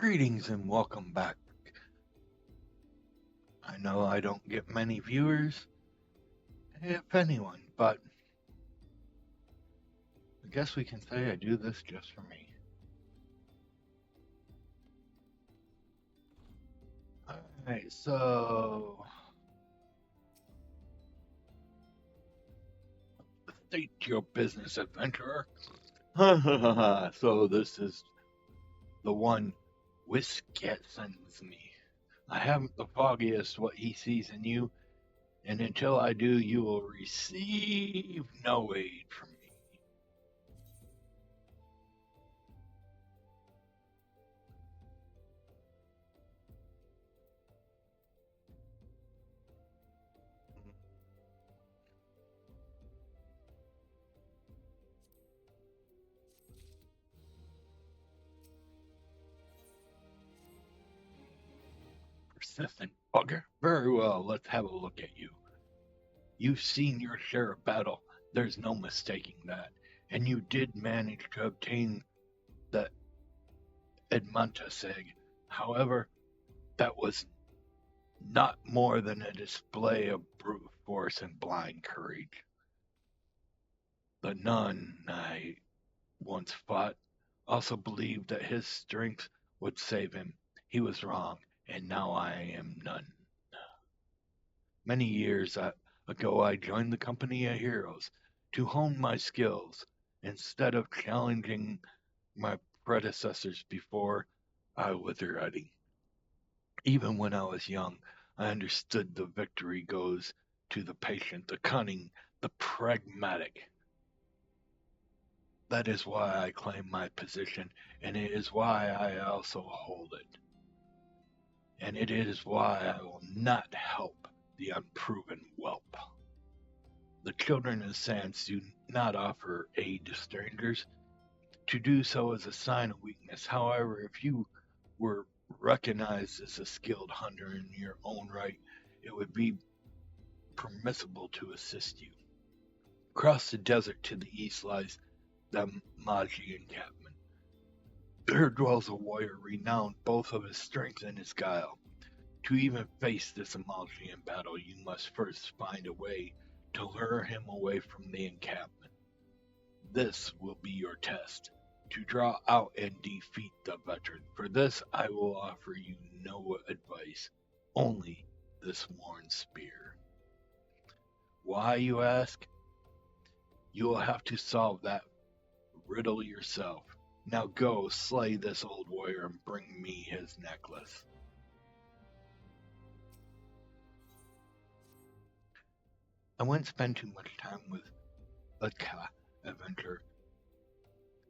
Greetings and welcome back. I know I don't get many viewers, if anyone, but I guess we can say I do this just for me. Alright, so state your business, adventurer. So this is the one Wisket sends me. I haven't the foggiest what he sees in you, and until I do, you will receive no aid from me. Persistent bugger. Very well, let's have a look at you. You've seen your share of battle, there's no mistaking that, and you did manage to obtain the Edmontus egg. However, that was not more than a display of brute force and blind courage. The nun I once fought also believed that his strength would save him. He was wrong, and now I am none. Many years ago, I joined the company of heroes to hone my skills instead of challenging my predecessors before I was ready. Even when I was young, I understood the victory goes to the patient, the cunning, the pragmatic. That is why I claim my position, and it is why I also hold it. And it is why I will not help the unproven whelp. The children of Sans do not offer aid to strangers. To do so is a sign of weakness. However, if you were recognized as a skilled hunter in your own right, it would be permissible to assist you. Across the desert to the east lies the Magi encampment. There dwells a warrior renowned both of his strength and his guile. To even face this Amalfi in battle, you must first find a way to lure him away from the encampment. This will be your test, to draw out and defeat the veteran. For this, I will offer you no advice, only this worn spear. Why, you ask? You will have to solve that riddle yourself. Now go, slay this old warrior and bring me his necklace. I wouldn't spend too much time with Ladka adventure.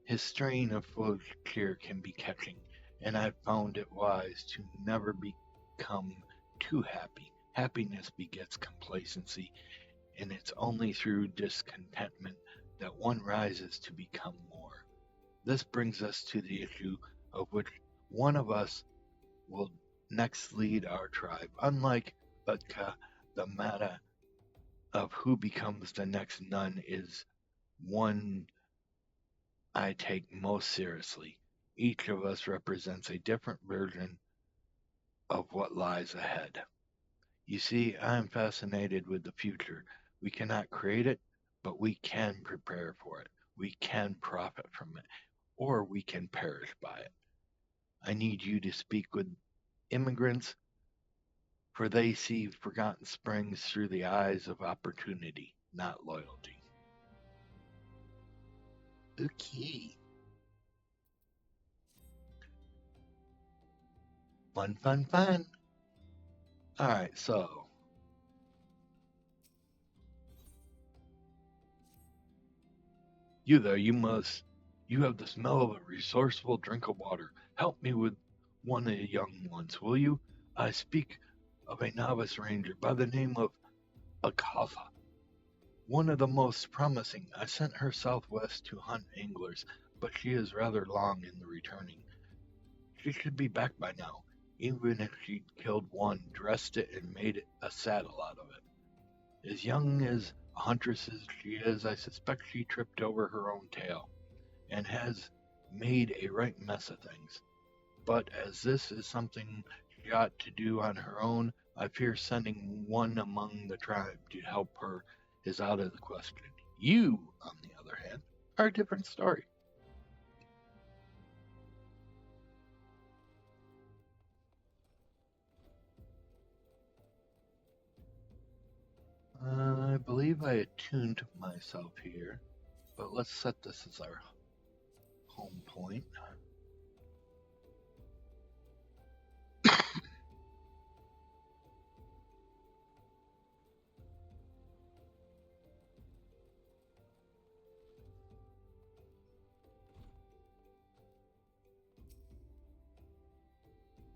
His strain of foolish cheer can be catching, and I've found it wise to never become too happy. Happiness begets complacency, and it's only through discontentment that one rises to become more. This brings us to the issue of which one of us will next lead our tribe. Unlike Ladka, the matter of who becomes the next nun is one I take most seriously. Each of us represents a different version of what lies ahead. You see, I am fascinated with the future. We cannot create it, but we can prepare for it. We can profit from it, or we can perish by it. I need you to speak with immigrants, for they see Forgotten Springs through the eyes of opportunity, not loyalty. Okay. Fun, fun, fun. All right, so you there, you have the smell of a resourceful drink of water. Help me with one of the young ones, will you? I speak of a novice ranger by the name of Akava, one of the most promising. I sent her southwest to hunt anglers, but she is rather long in the returning. She should be back by now, even if she'd killed one, dressed it, and made a saddle out of it. As young as a huntress as she is, I suspect she tripped over her own tail and has made a right mess of things. But as this is something she ought to do on her own, I fear sending one among the tribe to help her is out of the question. You, on the other hand, are a different story. I believe I attuned myself here, but let's set this as our home point.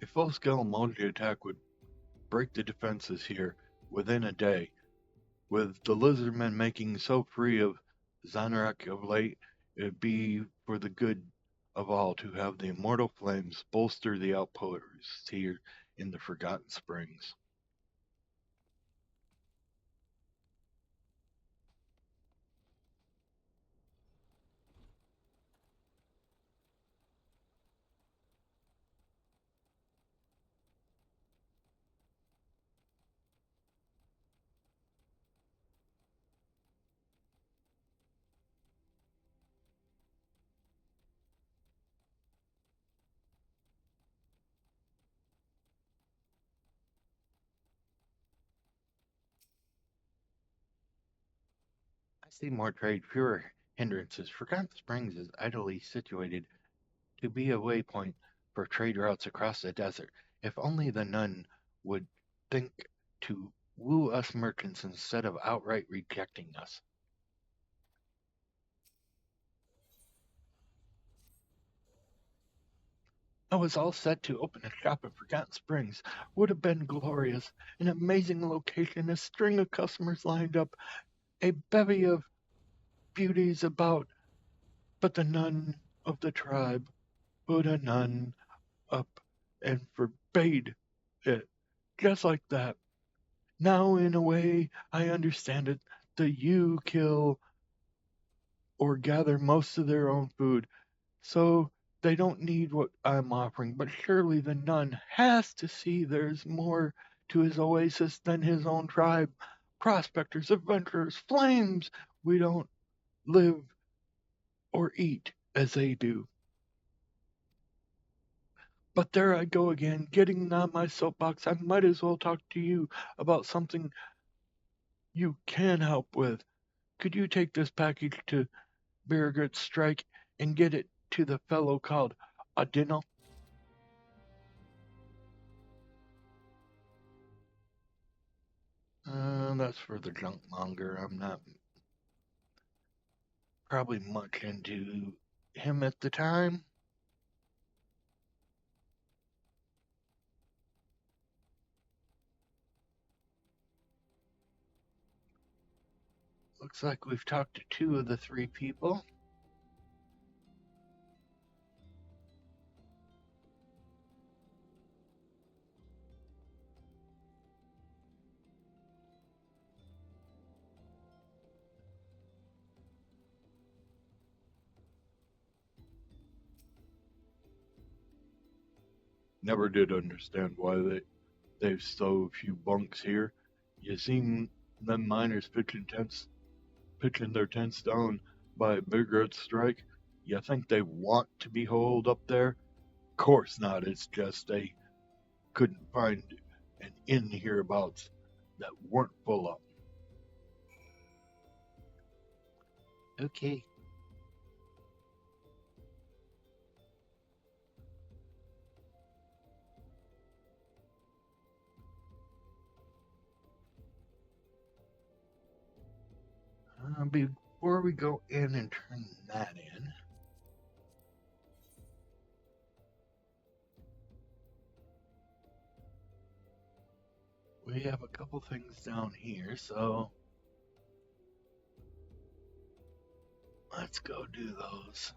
A full-scale multi-attack would break the defenses here within a day. With the lizardmen making so free of Zanrak of late, it'd be for the good of all to have the immortal flames bolster the outposts here in the Forgotten Springs. I see more trade, fewer hindrances. Forgotten Springs is ideally situated to be a waypoint for trade routes across the desert. If only the nun would think to woo us merchants instead of outright rejecting us. I was all set to open a shop in Forgotten Springs. Would have been glorious. An amazing location, a string of customers lined up, a bevy of beauties about. But the nun of the tribe put a nun up and forbade it. Just like that. Now, in a way, I understand it. The Yu kill or gather most of their own food, so they don't need what I'm offering. But surely the nun has to see there's more to his oasis than his own tribe. Prospectors, adventurers, flames. We don't live or eat as they do. But there I go again, getting on my soapbox. I might as well talk to you about something you can help with. Could you take this package to Birgit's Strike and get it to the fellow called Adino? That's for the junk monger. I'm not probably much into him at the time. Looks like we've talked to two of the three people. Never did understand why they've so few bunks here. You seen them miners pitching their tents down by Big Strike. You think they want to be holed up there? Course not. It's just they couldn't find an inn hereabouts that weren't full up. Okay. Before we go in and turn that in, we have a couple things down here, so let's go do those.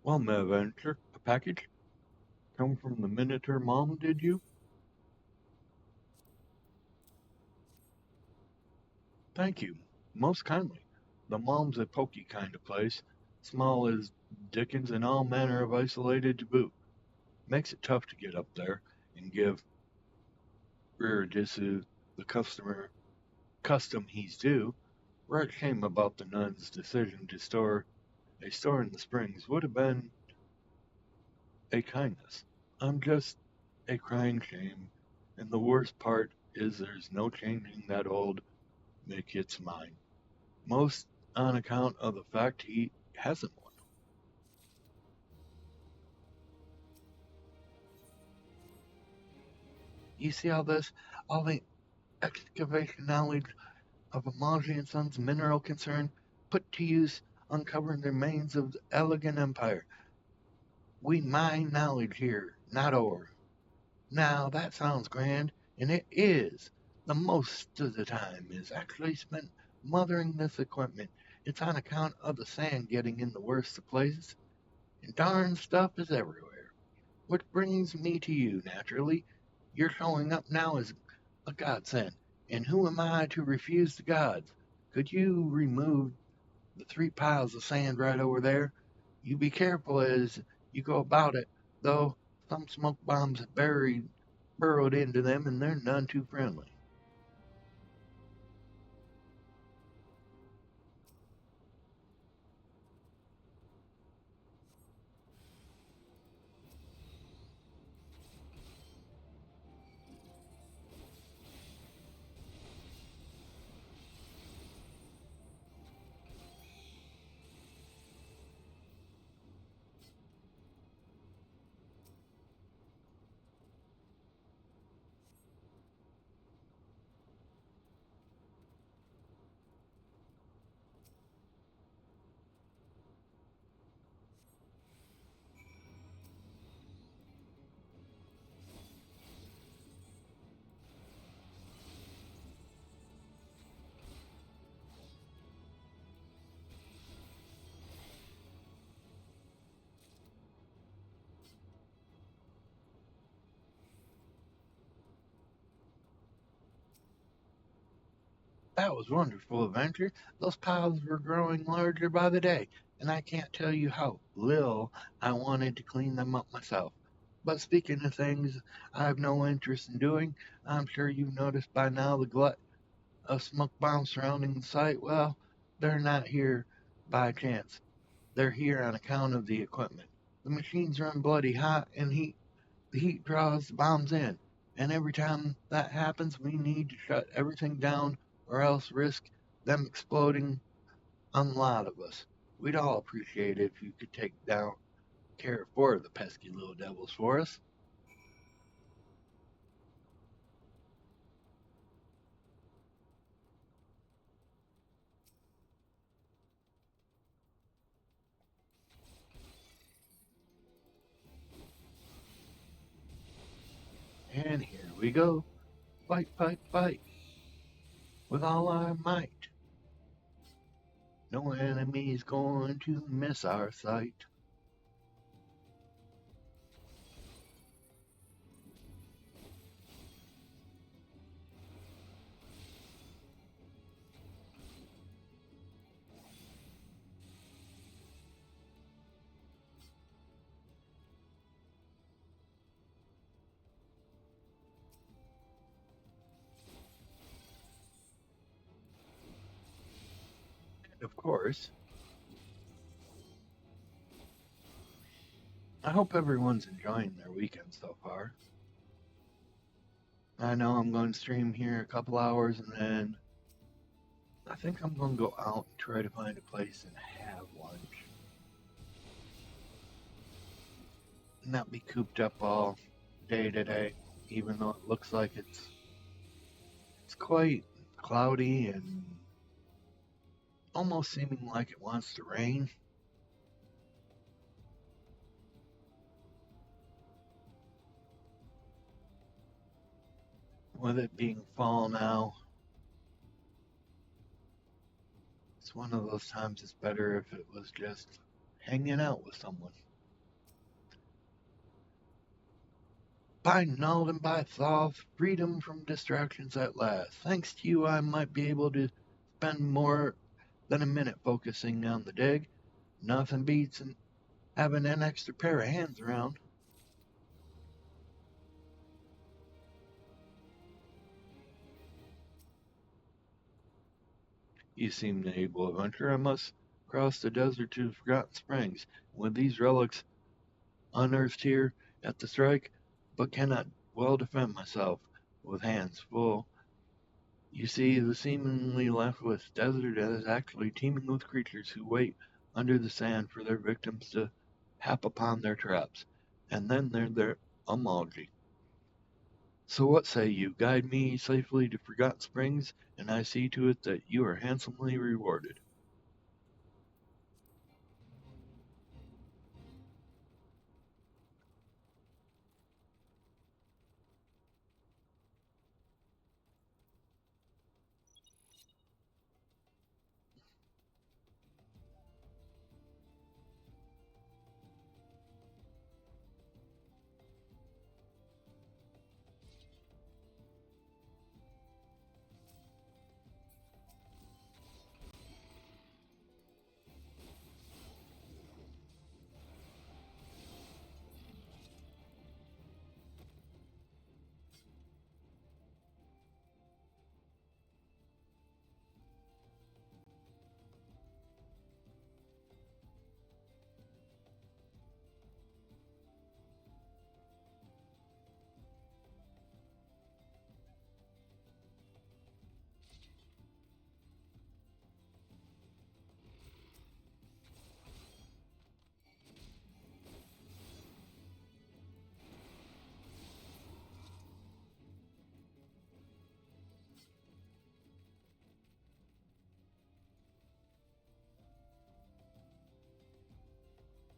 Well, my adventure, a package come from the Minotaur Mom, did you? Thank you, most kindly. The Mom's a pokey kind of place, small as Dickens and all manner of isolated to boot. Makes it tough to get up there and give Riradisu the customer custom he's due. Right shame about the nun's decision to store a store in the Springs would have been a kindness. I'm just a crying shame, and the worst part is there's no changing that old Mikit's mind. Most on account of the fact he hasn't one. You see all this? All the excavation knowledge of Amaji and Sons mineral concern put to use uncovering the remains of the elegant empire. We mine knowledge here, not ore. Now that sounds grand, and it is. The most of the time is actually spent mothering this equipment. It's on account of the sand getting in the worst of places, and darn stuff is everywhere. Which brings me to you, naturally. You're showing up now as a godsend, and who am I to refuse the gods? Could you remove the three piles of sand right over there? You be careful as you go about it, though some smoke bombs have burrowed into them and they're none too friendly. That was wonderful adventure. Those piles were growing larger by the day, and I can't tell you how little I wanted to clean them up myself. But speaking of things I have no interest in doing, I'm sure you've noticed by now the glut of smoke bombs surrounding the site. Well, they're not here by chance. They're here on account of the equipment. The machines run bloody hot, and the heat draws the bombs in. And every time that happens, we need to shut everything down or else risk them exploding on a lot of us. We'd all appreciate it if you could take down care of four of the pesky little devils for us. And here we go. Fight, fight, fight. With all our might. No enemy's going to miss our sight. And of course, I hope everyone's enjoying their weekend so far. I know I'm going to stream here a couple hours and then I think I'm going to go out and try to find a place and have lunch. Not be cooped up all day today, even though it looks like it's quite cloudy and almost seeming like it wants to rain. With it being fall now, it's one of those times it's better if it was just hanging out with someone. By Nald and by Thoth, freedom from distractions at last. Thanks to you, I might be able to spend more than a minute focusing on the dig. Nothing beats having an extra pair of hands around. You seem an able adventurer. I must cross the desert to the Forgotten Springs. With these relics unearthed here at the strike, but cannot well defend myself with hands full. You see, the seemingly leafless desert is actually teeming with creatures who wait under the sand for their victims to hap upon their traps, and then their emulgy. So what say you? Guide me safely to Forgotten Springs, and I see to it that you are handsomely rewarded.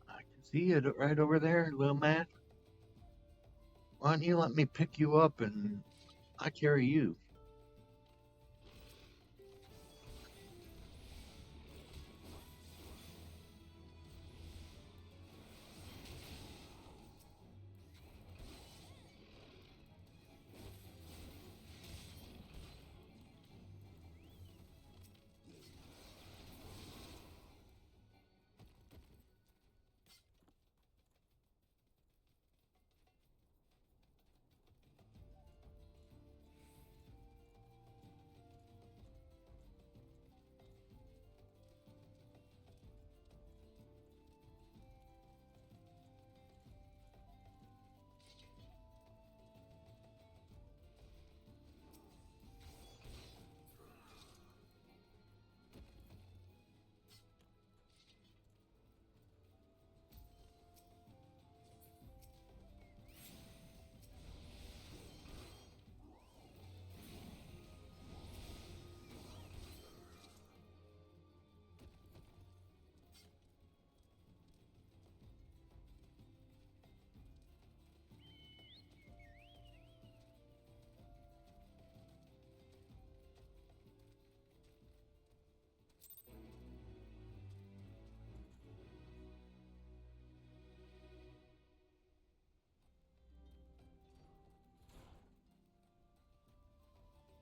I can see it right over there, little man. Why don't you let me pick you up and I carry you?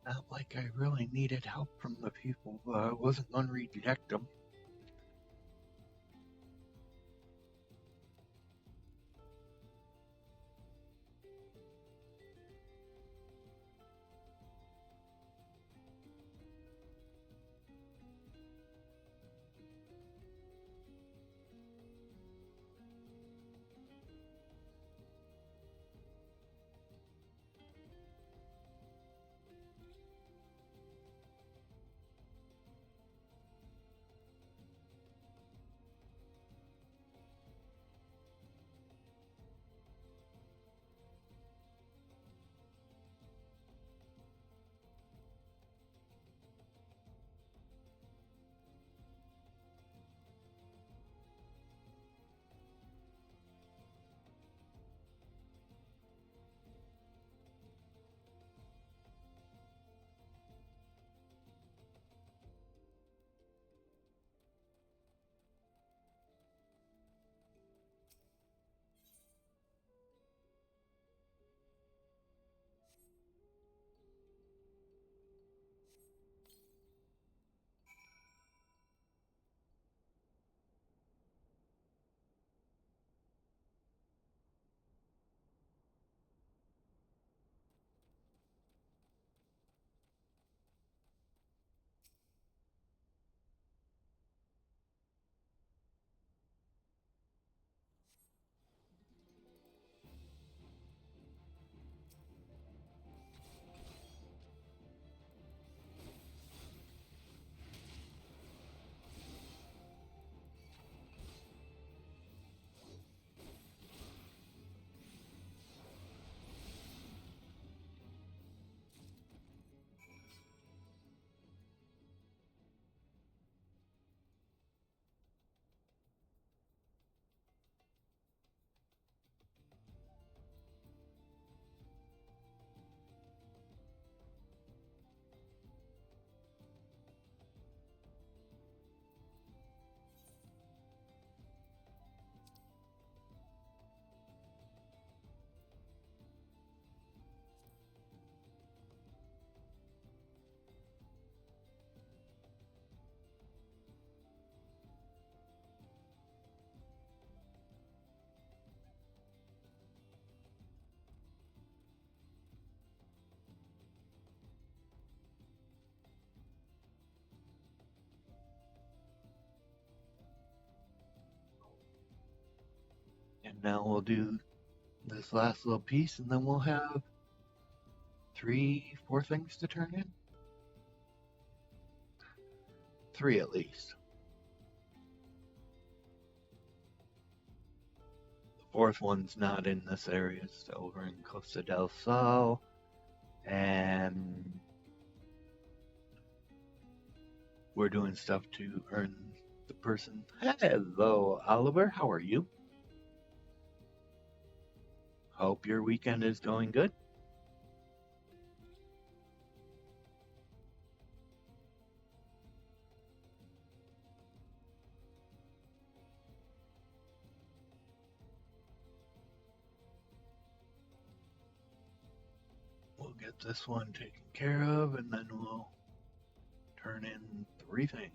Not like I really needed help from the people, but I wasn't going to reject them. now we'll do this last little piece, and then we'll have 4 things to turn in. 3 at least. The 4th one's not in this area, it's over in Costa del Sol, and we're doing stuff to earn the person. Hello, Oliver, how are you? Hope your weekend is going good. We'll get this one taken care of, and then we'll turn in 3 things.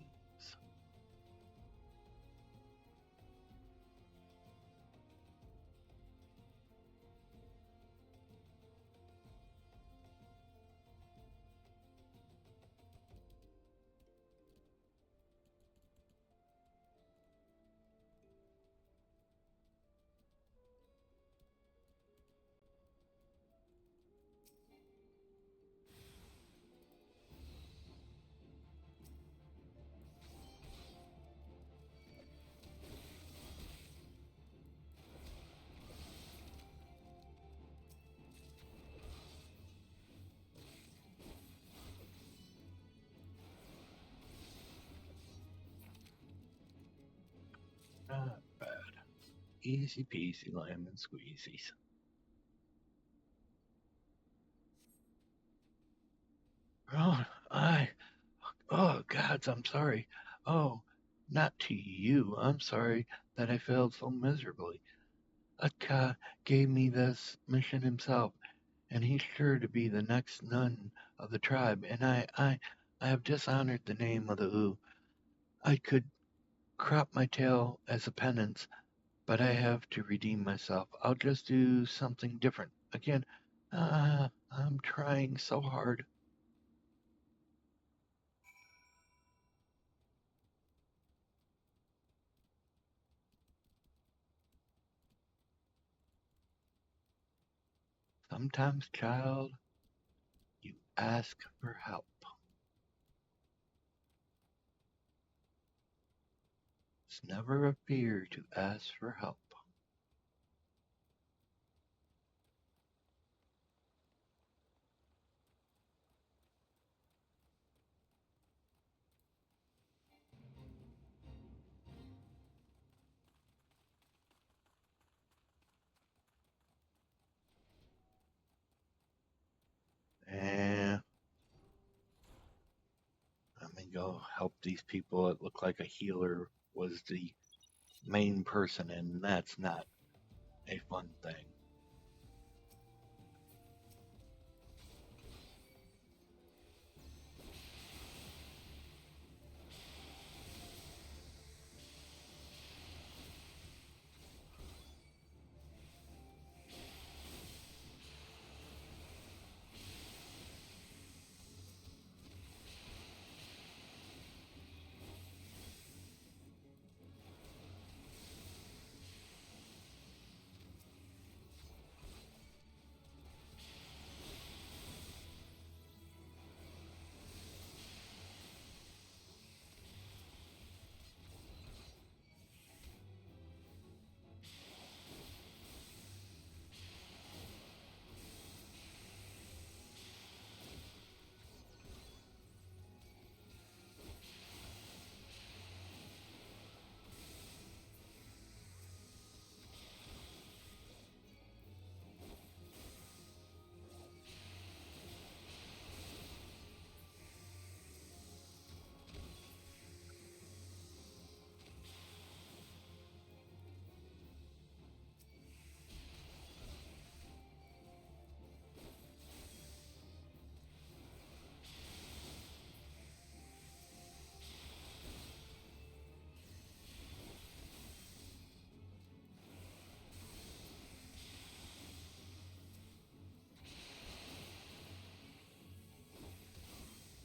Not bad. Easy peasy lemon squeezies. Oh, oh, gods, I'm sorry. Oh, not to you. I'm sorry that I failed so miserably. Atka gave me this mission himself, and he's sure to be the next nun of the tribe, and I have dishonored the name of the U. I could crop my tail as a penance, but I have to redeem myself. I'll just do something different. Again, I'm trying so hard. Sometimes, child, you ask for help. It's never a fear to ask for help. And let me go help these people. It looked like a healer was the main person, and that's not a fun thing.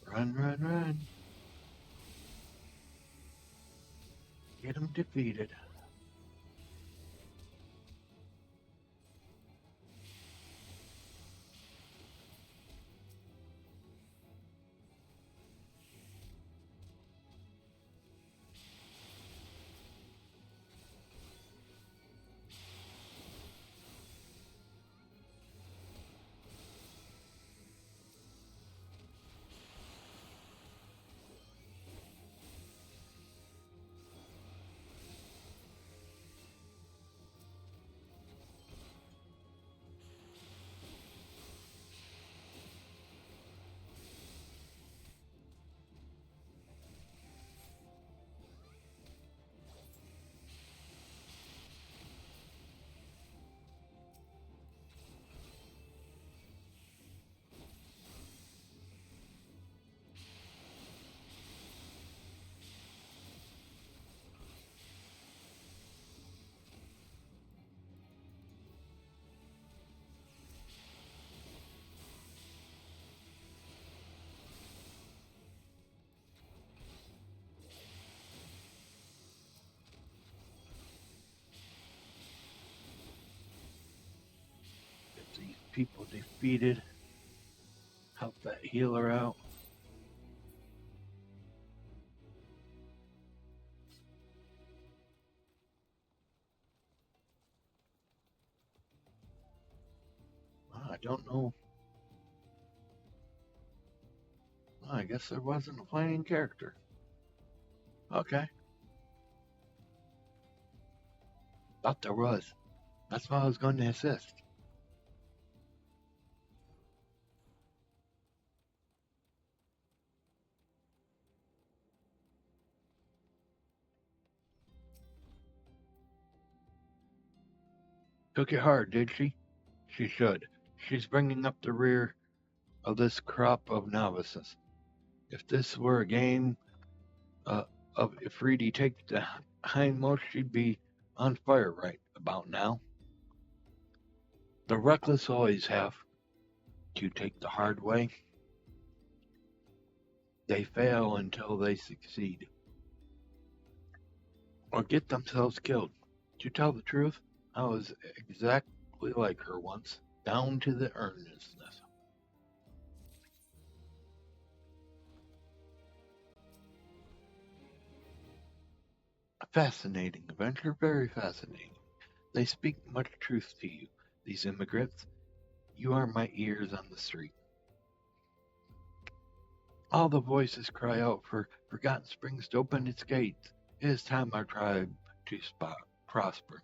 Run, run, run. Get them defeated. people defeated. Help that healer out. I don't know. I guess there wasn't a playing character. Okay. Thought there was. That's why I was going to assist. Took it hard, did she? She should. She's bringing up the rear of this crop of novices. If this were a game of if Reedy take the hindmost, she'd be on fire right about now. The reckless always have to take the hard way. They fail until they succeed, or get themselves killed. To tell the truth, I was exactly like her once, down to the earnestness. A fascinating adventure, very fascinating. They speak much truth to you, these immigrants. You are my ears on the street. All the voices cry out for Forgotten Springs to open its gates. It is time our tribe to prosper.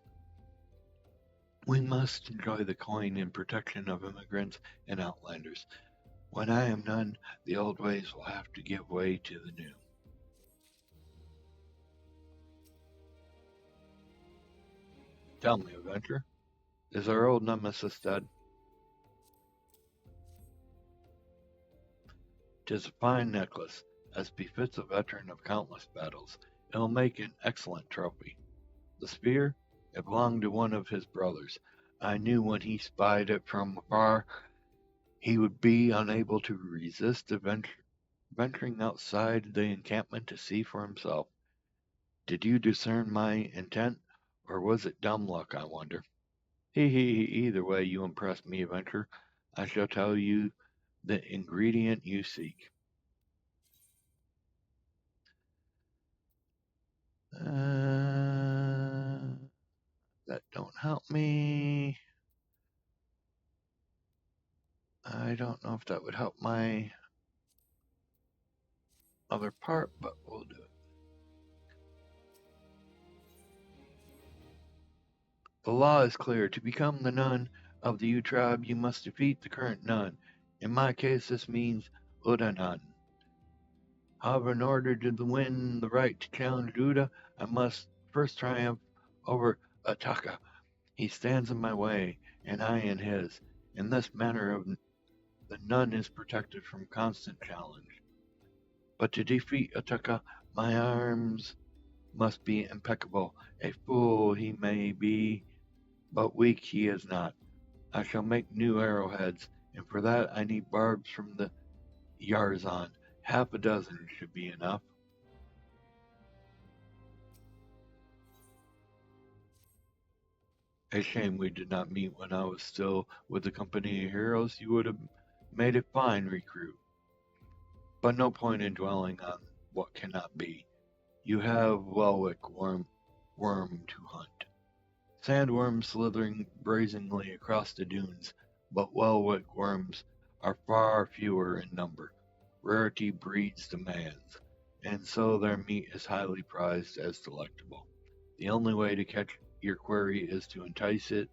We must enjoy the coin and protection of immigrants and outlanders. When I am done, the old ways will have to give way to the new. Tell me, Adventure, is our old nemesis dead? 'Tis a fine necklace, as befits a veteran of countless battles. It'll make an excellent trophy. The spear? It belonged to one of his brothers. I knew when he spied it from afar he would be unable to resist venturing outside the encampment to see for himself. Did you discern my intent, or was it dumb luck, I wonder? Either way, you impress me, Adventure. I shall tell you the ingredient you seek. That don't help me. I don't know if that would help my other part, but we'll do it. The law is clear. To become the nun of the U tribe, you must defeat the current nun. In my case, this means Uda nun. However, in order to win the right to challenge Uda, I must first triumph over Ataka. He stands in my way, and I in his. In this manner, the nun is protected from constant challenge. But to defeat Ataka, my arms must be impeccable. A fool he may be, but weak he is not. I shall make new arrowheads, and for that I need barbs from the Yarzan. Half a dozen should be enough. A shame we did not meet when I was still with the company of heroes. You would have made a fine recruit. But no point in dwelling on what cannot be. You have Welwick worm to hunt. Sandworms slithering brazenly across the dunes, but Welwick worms are far fewer in number. Rarity breeds demands, and so their meat is highly prized as delectable. The only way to catch your quarry is to entice it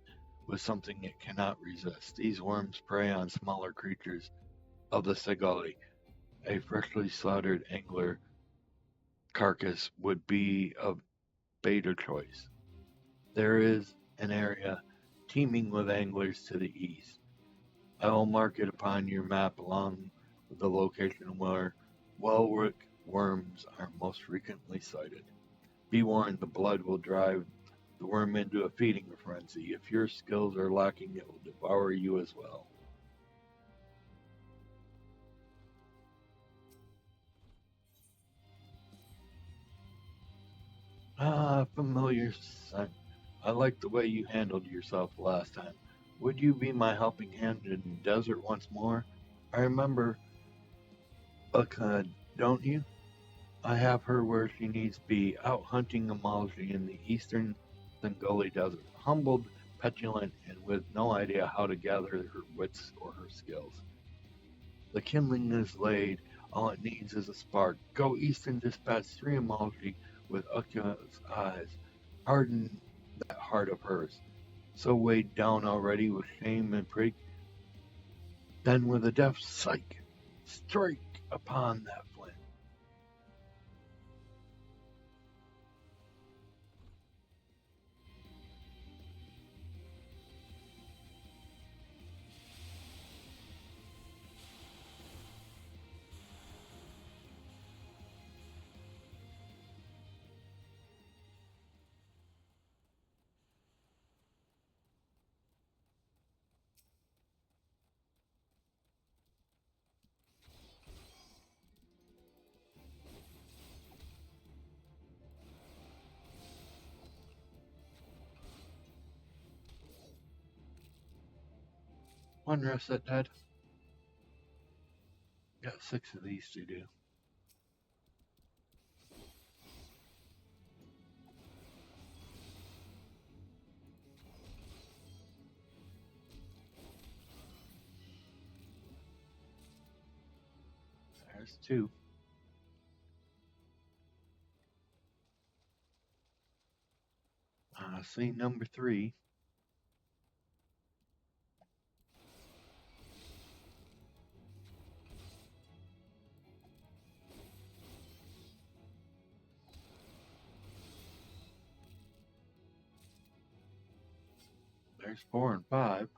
with something it cannot resist. These worms prey on smaller creatures of the Segoli. A freshly slaughtered angler carcass would be of better choice. There is an area teeming with anglers to the east. I will mark it upon your map along with the location where Welwick worms are most frequently sighted. Be warned, the blood will drive the worm into a feeding frenzy. If your skills are lacking, it will devour you as well. Familiar scent. I like the way you handled yourself last time. Would you be my helping hand in the desert once more? I remember Akad, don't you? I have her where she needs to be, out hunting Amalji in the eastern Thangoli Desert, humbled, petulant, and with no idea how to gather her wits or her skills. The kindling is laid, all it needs is a spark. Go east and dispatch 3 Amalji with Ukya's eyes. Harden that heart of hers, so weighed down already with shame and pride. Then with a deft psych, strike upon that flint. One rest that dead. Got 6 of these to do. There's 2. Scene number 3. There's 4 and 5.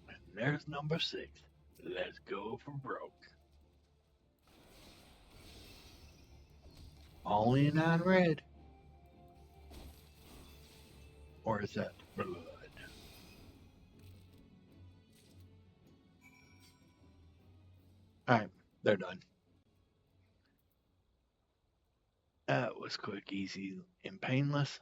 And there's number 6. Let's go for broke. Only non red. Or is that blood? Alright, they're done. That was quick, easy, and painless.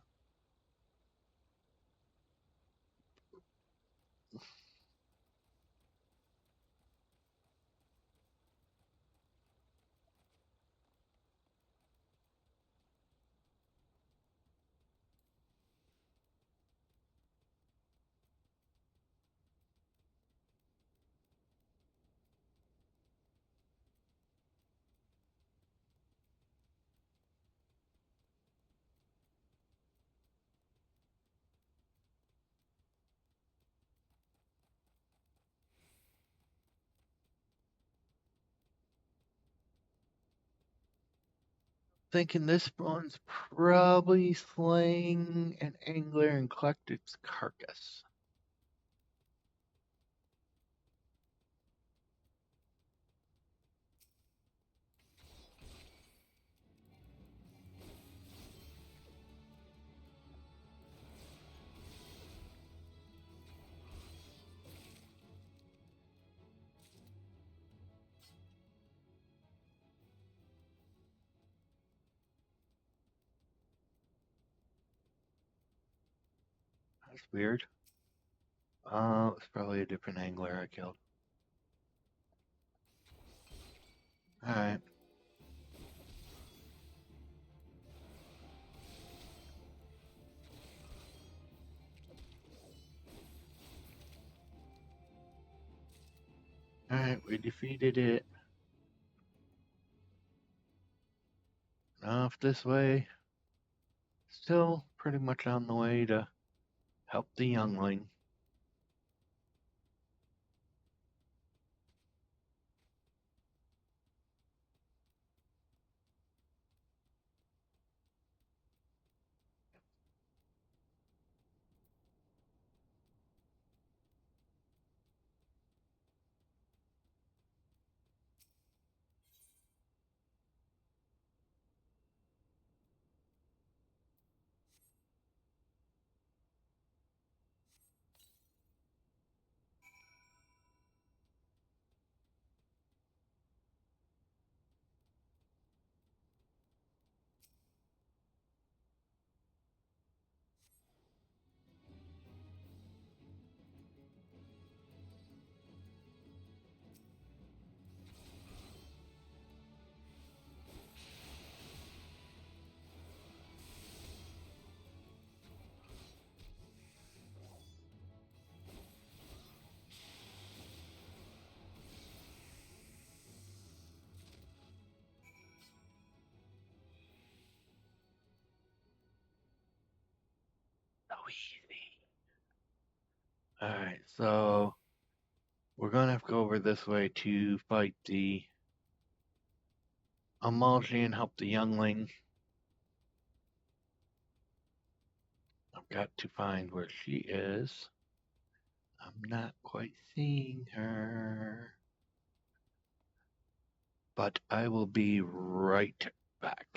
Thinking this one's probably slaying an angler and collect its carcass. That's weird. It's probably a different angler I killed. Alright. Alright, we defeated it. Off this way. Still pretty much on the way to help the youngling. easy. Alright, so we're gonna have to go over this way to fight the emulsion, help the youngling. I've got to find where she is. I'm not quite seeing her. But I will be right back.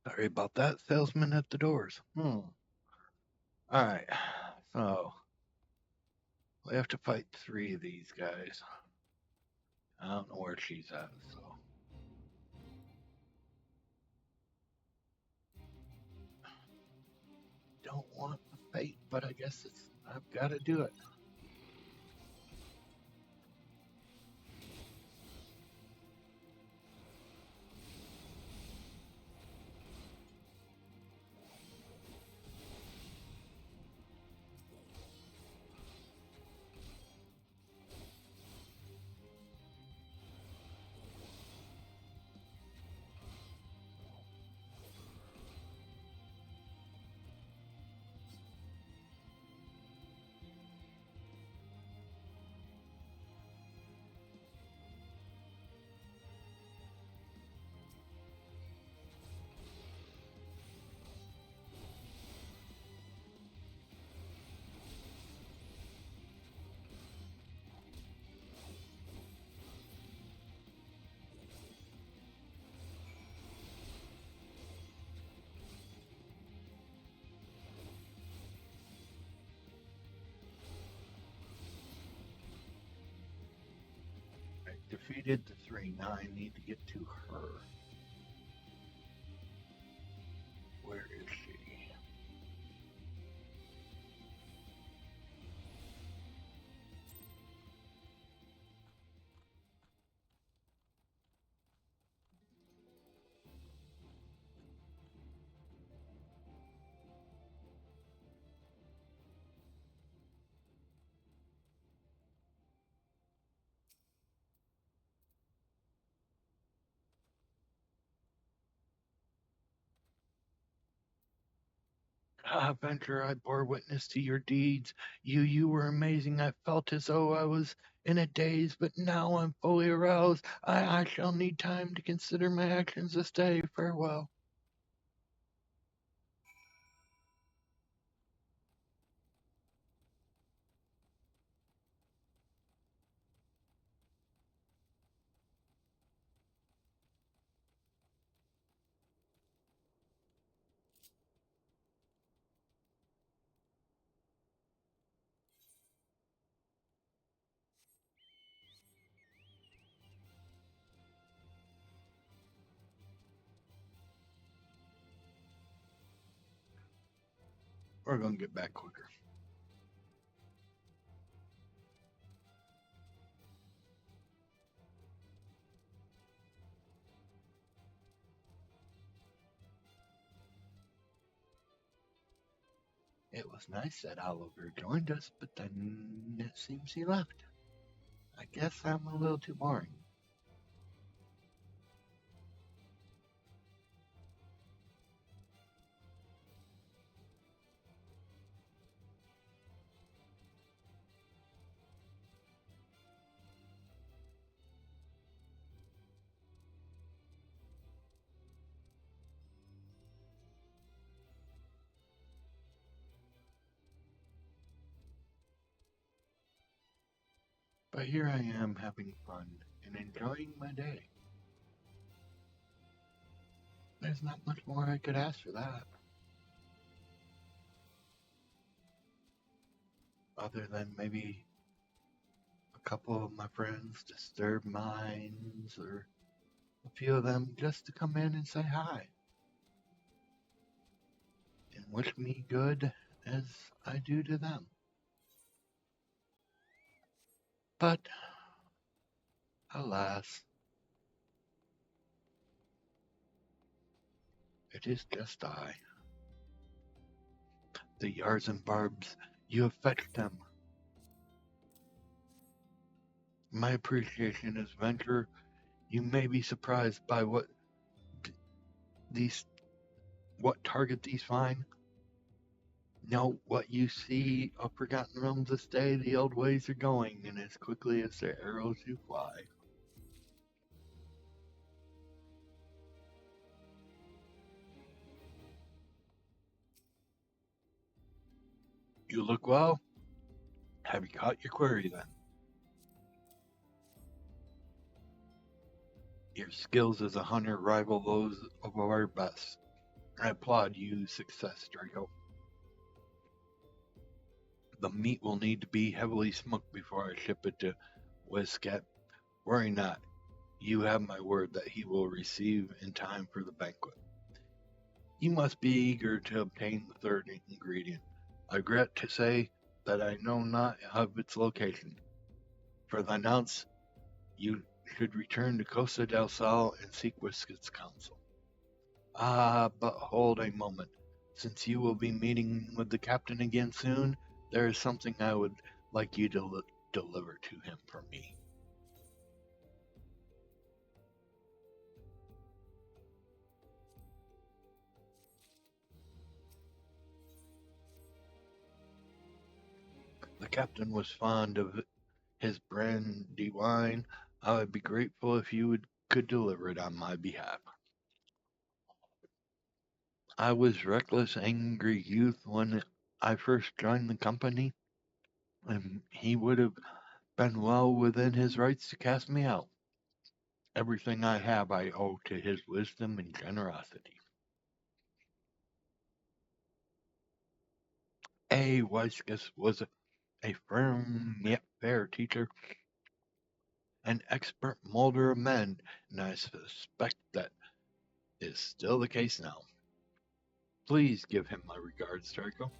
Sorry about that, salesman at the doors. Alright, so we have to fight 3 of these guys. I don't know where she's at, so. Don't want to fight, but I guess I've got to do it. Defeated the 3. Now I need to get to her. Where is she? Ah, Venture, I bore witness to your deeds. You were amazing. I felt as though I was in a daze, but now I'm fully aroused. I shall need time to consider my actions this day. Farewell. We're gonna get back quicker. It was nice that Oliver joined us, but then it seems he left. I guess I'm a little too boring. But here I am having fun and enjoying my day. There's not much more I could ask for that. Other than maybe a couple of my friends disturb minds, or a few of them just to come in and say hi and wish me good as I do to them. But alas, it is just I. The yards and barbs, you have fetched them. My appreciation is Venture. You may be surprised by what target these find. Note what you see of Forgotten Realms this day, the old ways are going, and as quickly as their arrows do fly. You look well. Have you caught your quarry then? Your skills as a hunter rival those of our best. I applaud you success, Draco. The meat will need to be heavily smoked before I ship it to Westcat. Worry not. You have my word that he will receive in time for the banquet. You must be eager to obtain the third ingredient. I regret to say that I know not of its location. For the nonce, you should return to Costa del Sol and seek Westcat's counsel. Ah, but hold a moment. Since you will be meeting with the captain again soon, there is something I would like you to deliver to him for me. The captain was fond of his brandy wine. I would be grateful if you could deliver it on my behalf. I was reckless, angry youth when I first joined the company, and he would have been well within his rights to cast me out. Everything I have I owe to his wisdom and generosity. A. Weiskus was a firm yet fair teacher, an expert molder of men, and I suspect that is still the case now. Please give him my regards, Draco.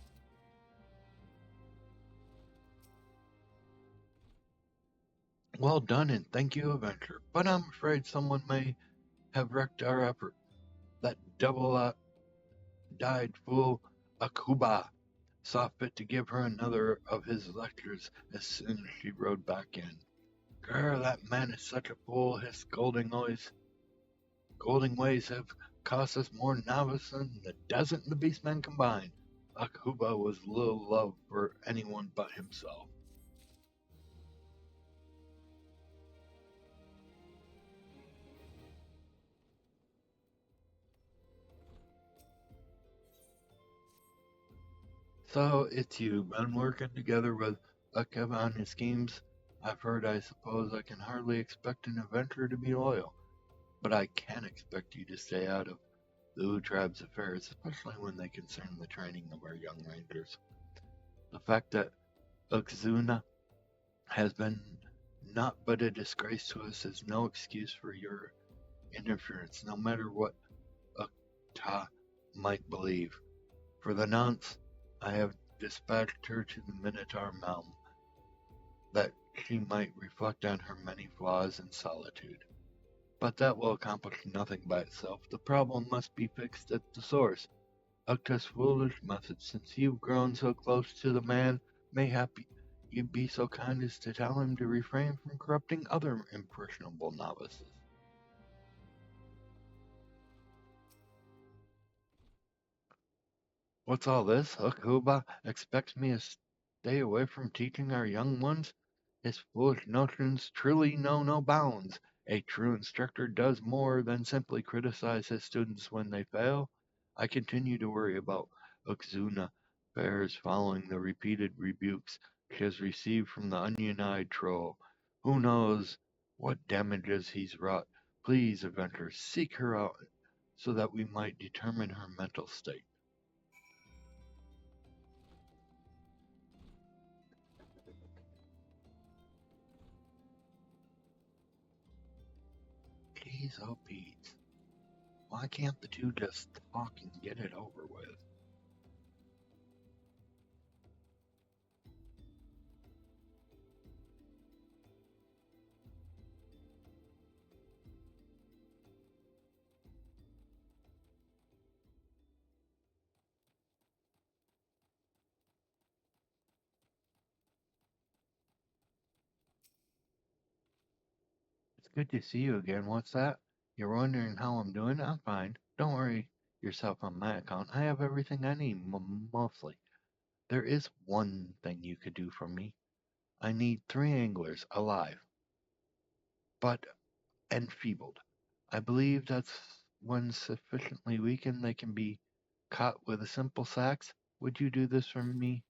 Well done, and thank you, Avenger. But I'm afraid someone may have wrecked our effort. That double-dyed fool, Akuba, saw fit to give her another of his lectures as soon as she rode back in. Grr, that man is such a fool. His scolding ways have cost us more novice than the desert and the beastmen combined. Akuba was little love for anyone but himself. So it's you been working together with Akeb on his schemes? I've heard. I suppose I can hardly expect an adventurer to be loyal, but I can expect you to stay out of the Wu tribe's affairs, especially when they concern the training of our young rangers. The fact that Ukzuna has been naught but a disgrace to us is no excuse for your interference, no matter what Ukta might believe. For the nonce, I have dispatched her to the Minotaur Mountain, that she might reflect on her many flaws in solitude. But that will accomplish nothing by itself. The problem must be fixed at the source. Ukta's foolish method, since you've grown so close to the man, mayhap you'd be so kind as to tell him to refrain from corrupting other impressionable novices. What's all this? Ukuba expects me to stay away from teaching our young ones? His foolish notions truly know no bounds. A true instructor does more than simply criticize his students when they fail. I continue to worry about Ukzuna Bears following the repeated rebukes she has received from the onion-eyed troll. Who knows what damages he's wrought? Please, Avenger, seek her out so that we might determine her mental state. Jeez, oh Pete. Why can't the two just talk and get it over with? It's good to see you again. What's that? You're wondering how I'm doing? I'm fine. Don't worry yourself on my account. I have everything I need, mostly. There is one thing you could do for me. I need 3 anglers alive, but enfeebled. I believe that's when sufficiently weakened they can be caught with a simple sax. Would you do this for me?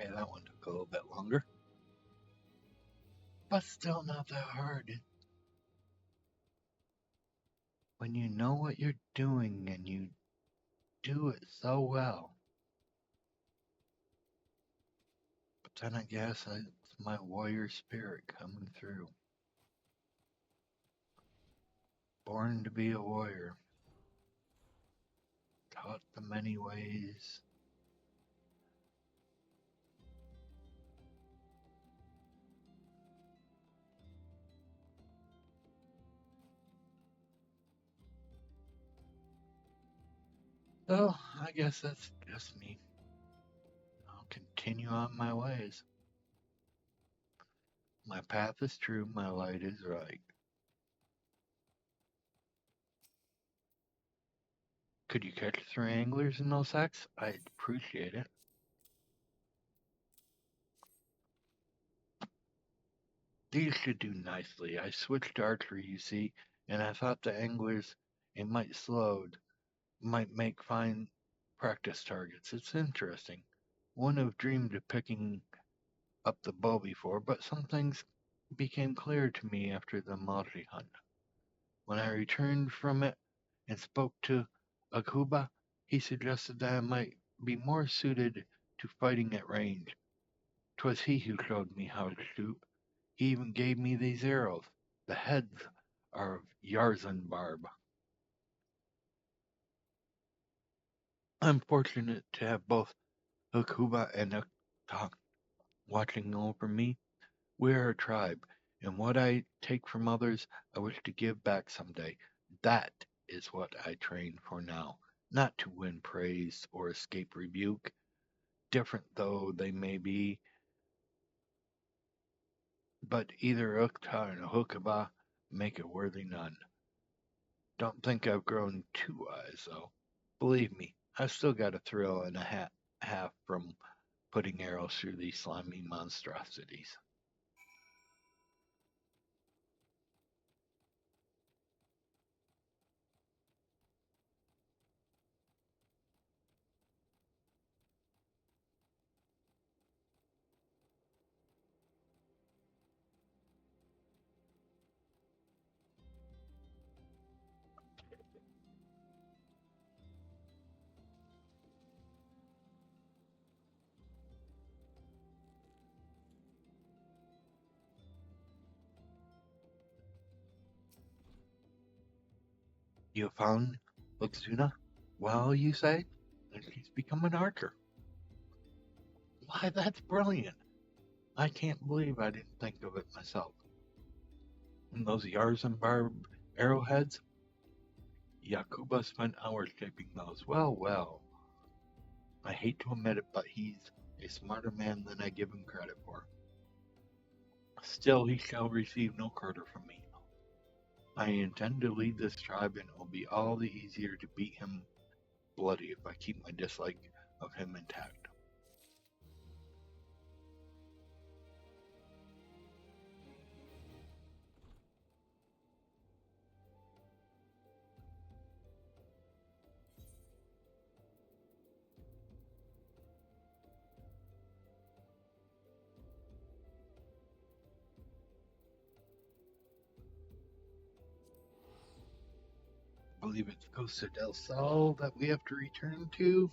Okay, that one took a little bit longer. But still not that hard. When you know what you're doing and you do it so well. But then I guess it's my warrior spirit coming through. Born to be a warrior. Taught the many ways. So I guess that's just me. I'll continue on my ways. My path is true, my light is right. Could you catch 3 anglers in those sacks? I'd appreciate it. These should do nicely. I switched to archery, you see, and I thought the anglers, it might make fine practice targets. It's interesting. Wouldn't have dreamed of picking up the bow before, but some things became clear to me after the Maury hunt. When I returned from it and spoke to Akuba, he suggested that I might be more suited to fighting at range. 'Twas he who showed me how to shoot. He even gave me these arrows. The heads are of Yarzan barb. I'm fortunate to have both Akuba and Uktak watching over me. We're a tribe, and what I take from others, I wish to give back someday. That is what I train for now, not to win praise or escape rebuke. Different though they may be, but either Ukta and Hukaba make a worthy none. Don't think I've grown 2 eyes, though. Believe me, I've still got a thrill and a half from putting arrows through these slimy monstrosities. You found Luxuna? Well, you say? And she's become an archer. Why, that's brilliant. I can't believe I didn't think of it myself. And those Yarzan barb arrowheads? Yakuba spent hours shaping those. Well, well. I hate to admit it, but he's a smarter man than I give him credit for. Still, he shall receive no quarter from me. I intend to lead this tribe, and it will be all the easier to beat him bloody if I keep my dislike of him intact. I believe it's Costa del Sol that we have to return to.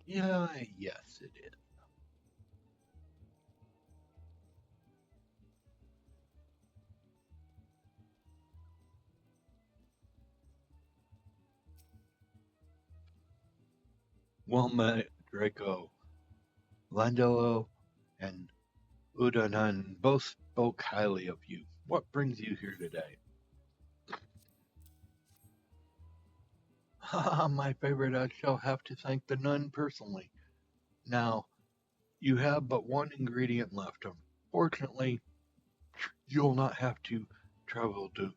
Yeah, yes, it is. Well met, Draco. Landelo and Udanan both spoke highly of you. What brings you here today? My favorite, I shall have to thank the nun personally. Now, you have but one ingredient left. Fortunately, you'll not have to travel to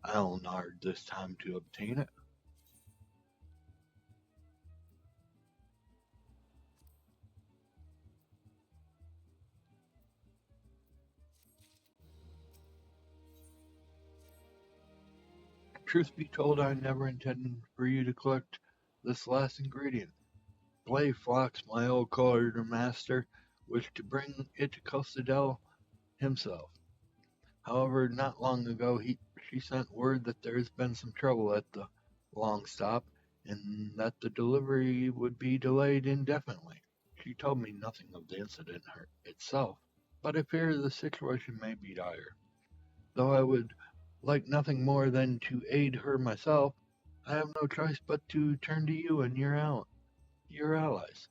Alnard this time to obtain it. Truth be told, I never intended for you to collect this last ingredient. Blay Fox, my old quartermaster, wished to bring it to Costadel himself. However, not long ago she sent word that there has been some trouble at the long stop and that the delivery would be delayed indefinitely. She told me nothing of the incident itself, but I fear the situation may be dire. Though I would like nothing more than to aid her myself, I have no choice but to turn to you and your allies.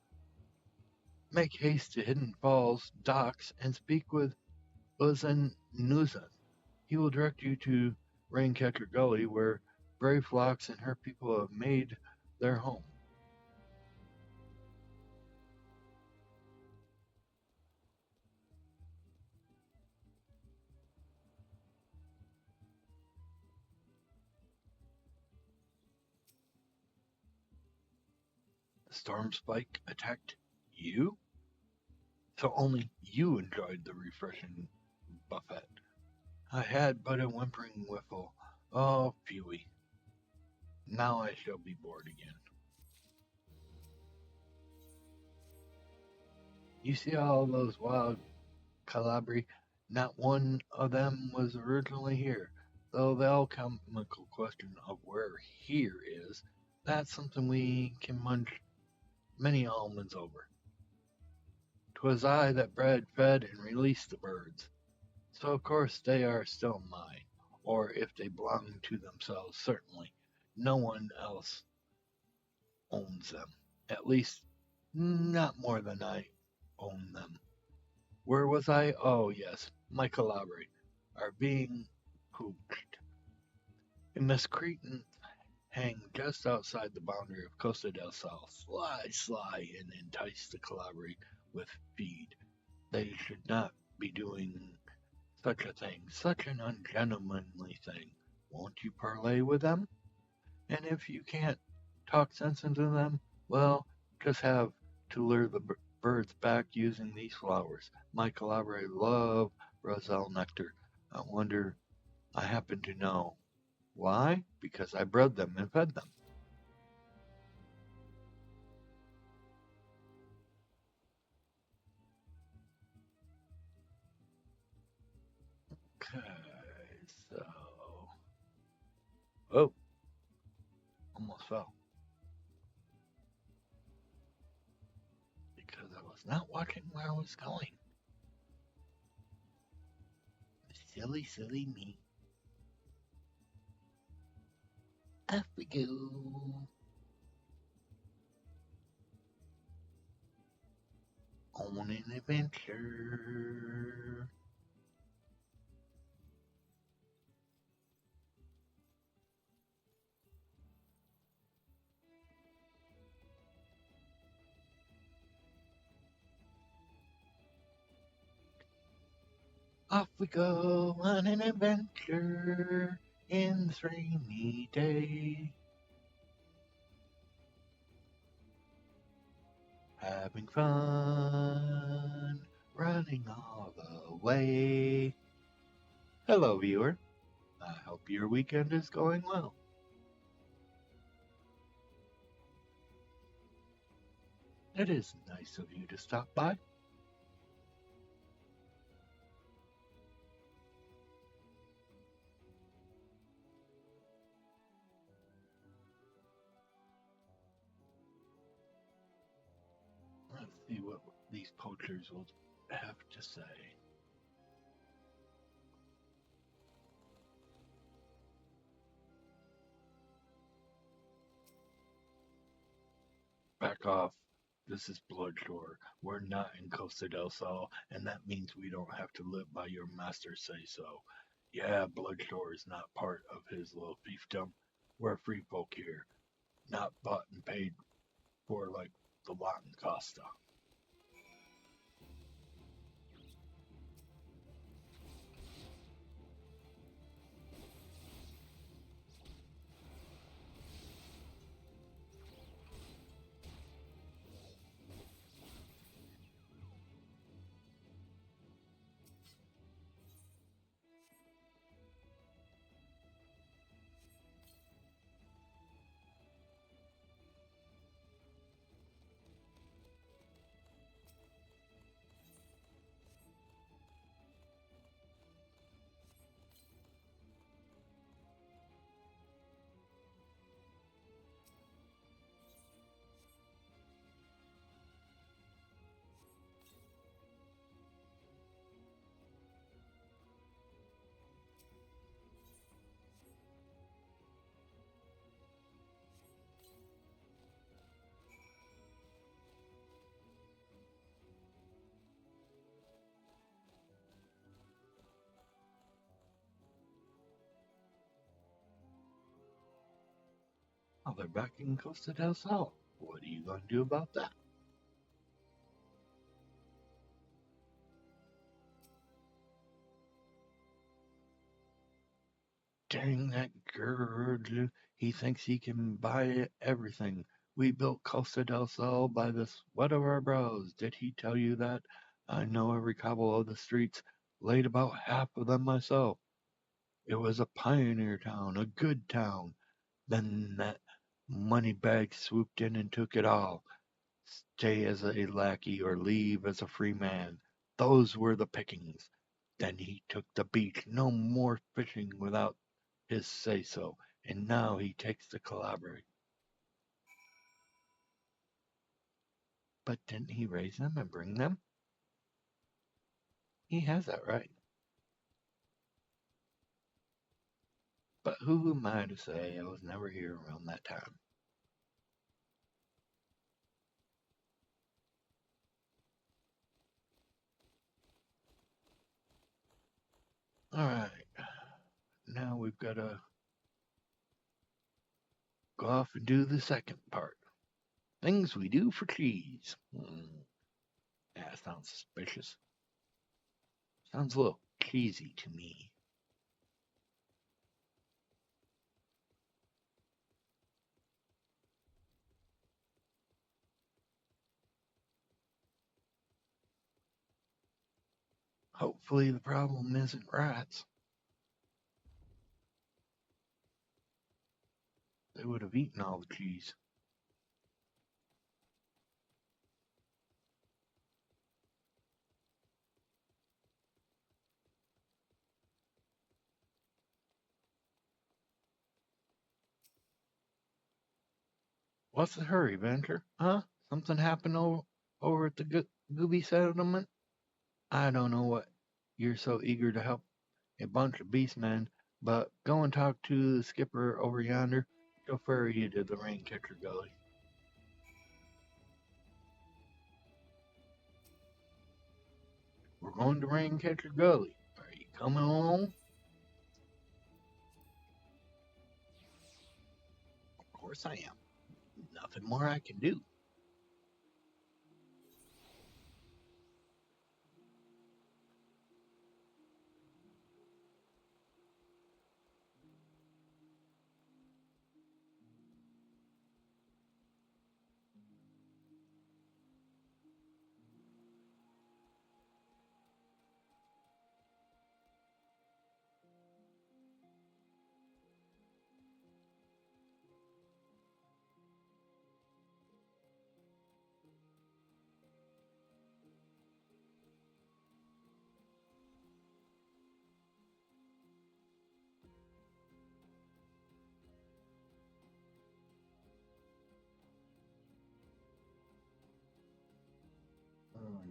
Make haste to Hidden Falls docks and speak with Uzen Nuzan. He will direct you to Raincatcher Gully, where Brave Fox and her people have made their home. The storm spike attacked you? So only you enjoyed the refreshing buffet. I had but a whimpering whiffle. Oh, phewie. Now I shall be bored again. You see all those wild Calabri? Not one of them was originally here. Though the alchemical question of where here is, that's something we can munch many almonds over. 'Twas I that bred, fed, and released the birds. So of course they are still mine, or if they belong to themselves, certainly no one else owns them. At least, not more than I own them. Where was I? Oh, yes, my Calabri are being pooched. A miscreant hang just outside the boundary of Costa del Sol. Sly, and entice the Calabri with feed. They should not be doing such a thing, such an ungentlemanly thing. Won't you parley with them? And if you can't talk sense into them, well, just have to lure the birds back using these flowers. My Calabri love roselle nectar. I wonder, I happen to know. Why? Because I bred them and fed them. Okay, so. Oh, almost fell. Because I was not watching where I was going. Silly me. Off we go. On an adventure. Off we go on an adventure in this rainy day. Having fun, running all the way. Hello, viewer. I hope your weekend is going well. It is nice of you to stop by. Let's see what these poachers will have to say. Back off. This is Bloodshore. We're not in Costa del Sol, and that means we don't have to live by your master's say so. Yeah, Bloodshore is not part of his little fiefdom. We're free folk here. not bought and paid for like the Latin Costa. Oh, they're back in Costa del Sol. What are you going to do about that? Dang that Gurg. He thinks he can buy everything. We built Costa del Sol by the sweat of our brows. Did he tell you that? I know every cobble of the streets, laid about half of them myself. It was a pioneer town, a good town. Then that money bag swooped in and took it all. Stay as a lackey or leave as a free man. Those were the pickings. Then he took the beach. No more fishing without his say so. And now he takes the collaborate. But didn't he raise them and bring them? He has that right. But who am I to say? I was never here around that time. All right. Now we've got to go off and do the second part. Things we do for cheese. That sounds suspicious. Sounds a little cheesy to me. Hopefully the problem isn't rats. They would have eaten all the cheese. What's the hurry, Venture? Huh? Something happened over at the Gooby settlement? I don't know what you're so eager to help a bunch of beastmen, but go and talk to the skipper over yonder. She'll ferry you to the Raincatcher Gully. We're going to Raincatcher Gully. Are you coming along? Of course I am. Nothing more I can do.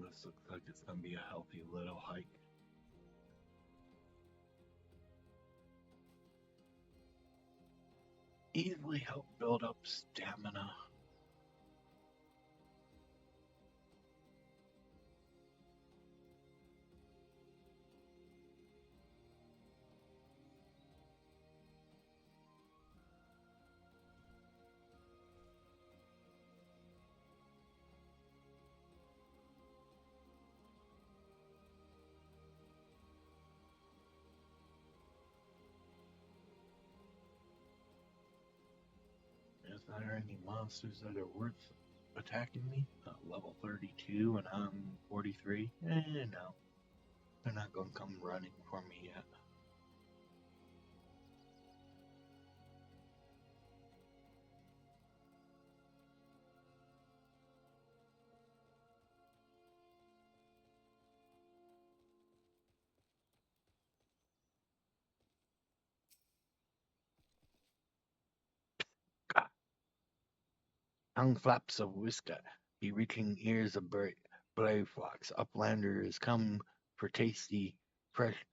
This looks like it's going to be a healthy little hike. Easily help build up stamina. Are there any monsters that are worth attacking me? Level 32 and I'm 43? No. They're not gonna come running for me yet. Tongue flaps of whisker, the reaching ears of brave flocks. Uplanders come for tasty, fresh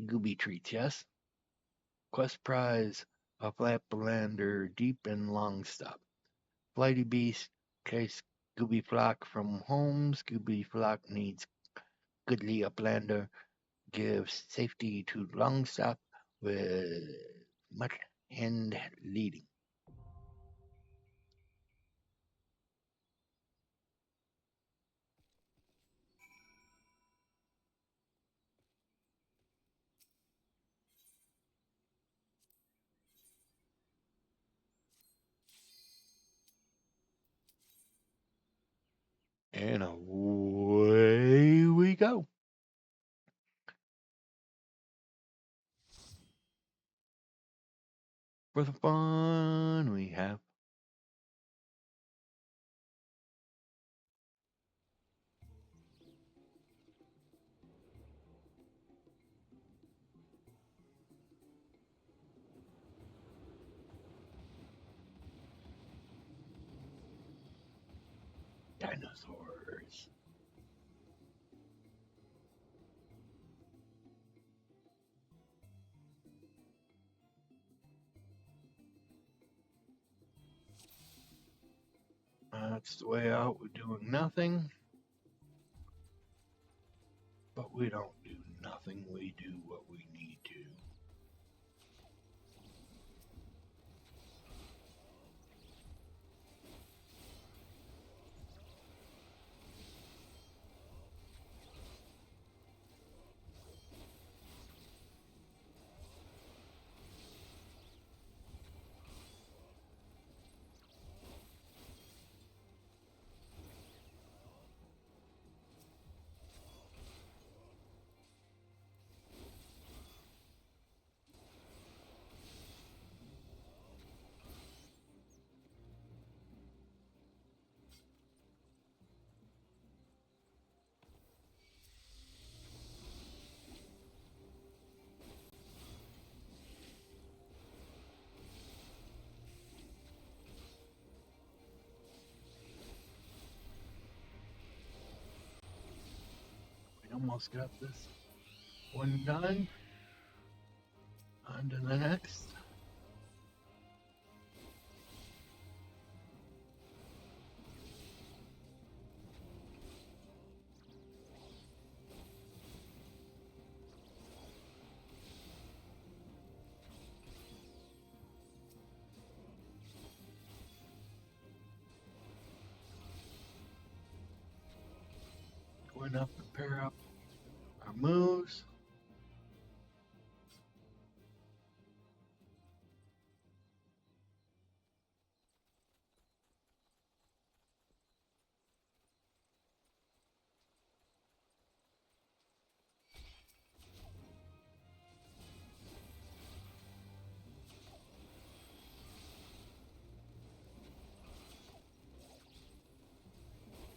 gooby treats, yes? Quest prize of Laplander deep in Longstop. Flighty beast chase Gooby flock from home. Scooby flock needs goodly uplander. Gives safety to Longstop with much hand leading. And away we go. For the fun we have. Dinosaurs. That's the way out. We're doing nothing. But we don't do nothing. We do what we need to. We almost got this one done. On to the next. Going up and pair up our moves.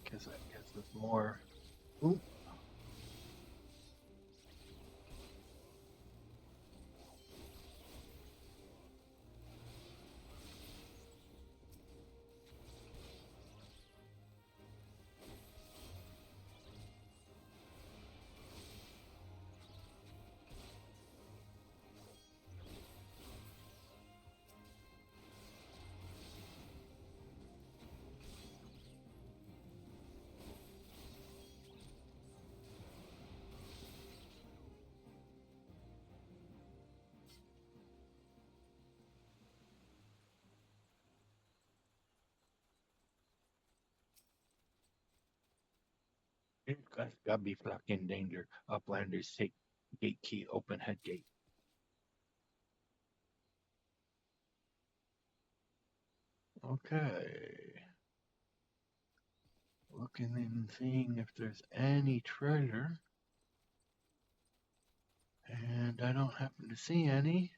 Guess that gets us more. Ooh. Gotta be flock in danger. Uplanders take gate key, open head gate. Okay. Looking and seeing if there's any treasure. And I don't happen to see any.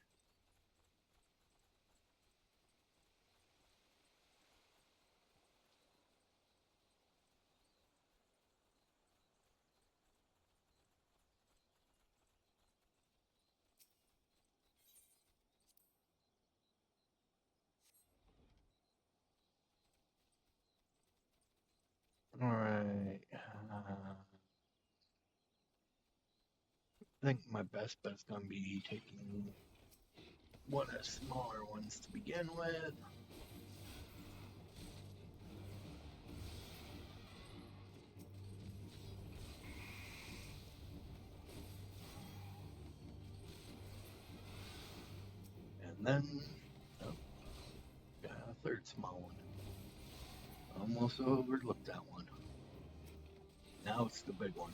Alright. I think my best bet's gonna be taking one of the smaller ones to begin with. And then, oh, got a third small one. Almost overlooked that one. Now it's the big one.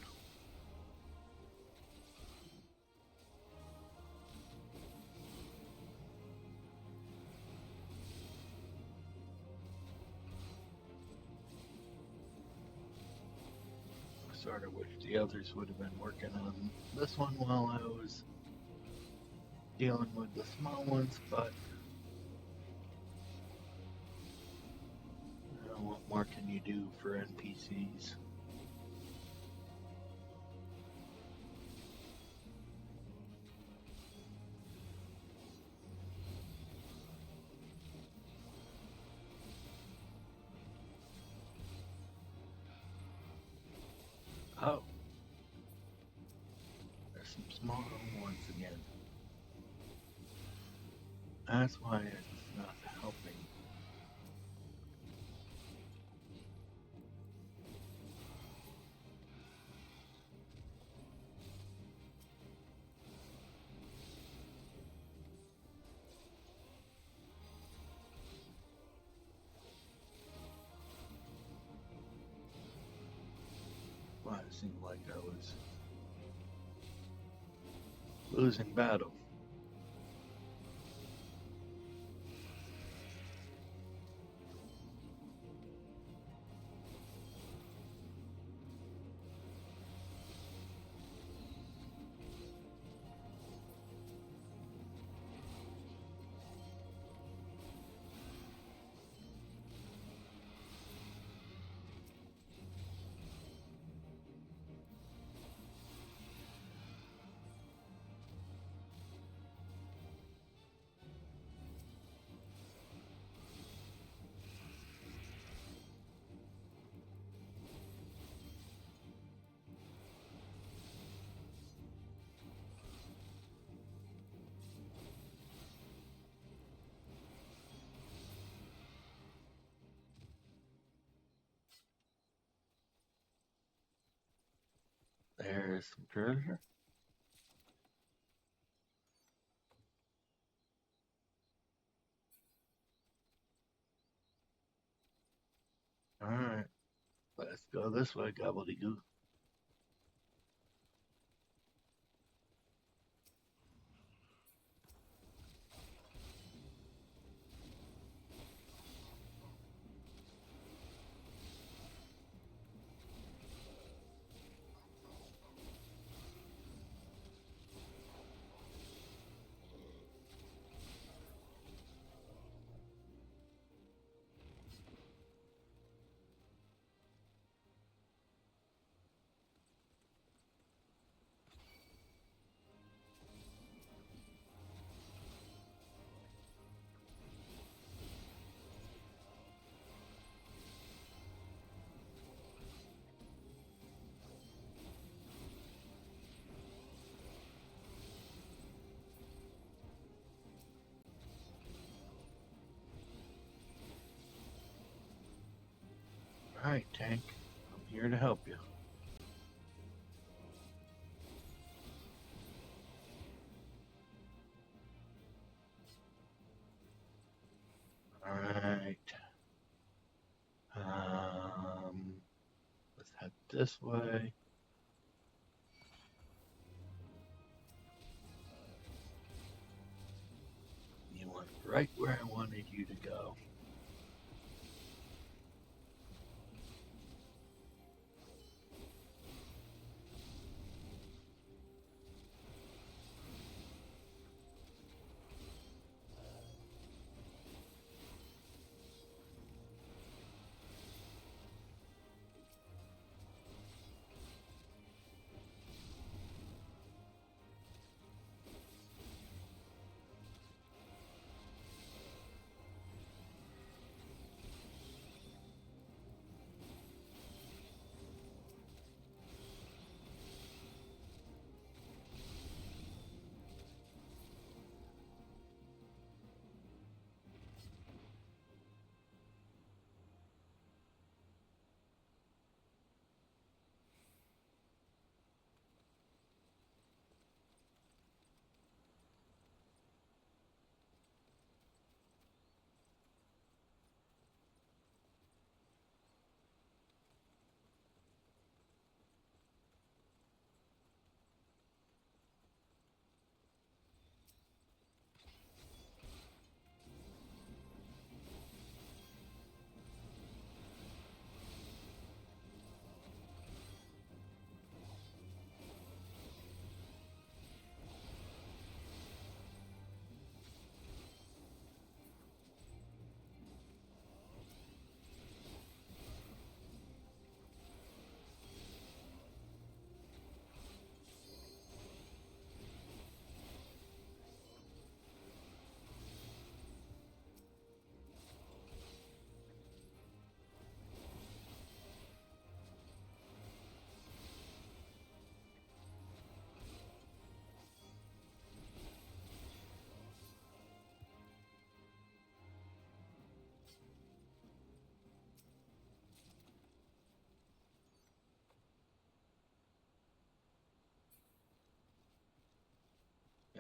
Sort of wish the others would have been working on this one while I was dealing with the small ones, but what more can you do for NPCs? Oh, there's some smaller ones again. That's why it's not helping. Why it seemed like I was losing battle. There's some treasure. Alright, let's go this way, gobbledygook. Alright, Tank. I'm here to help you. Alright. Let's head this way. You went right where I wanted you to go.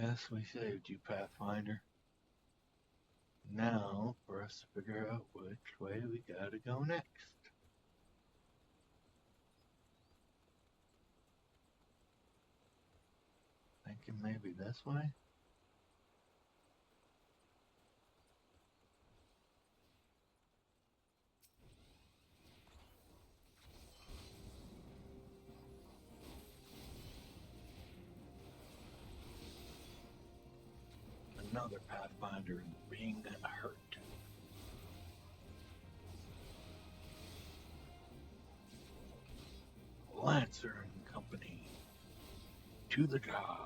Yes, we saved you, Pathfinder. Now, for us to figure out which way we gotta go next. Thinking maybe this way? Another Pathfinder being hurt. Lancer and company, to the job.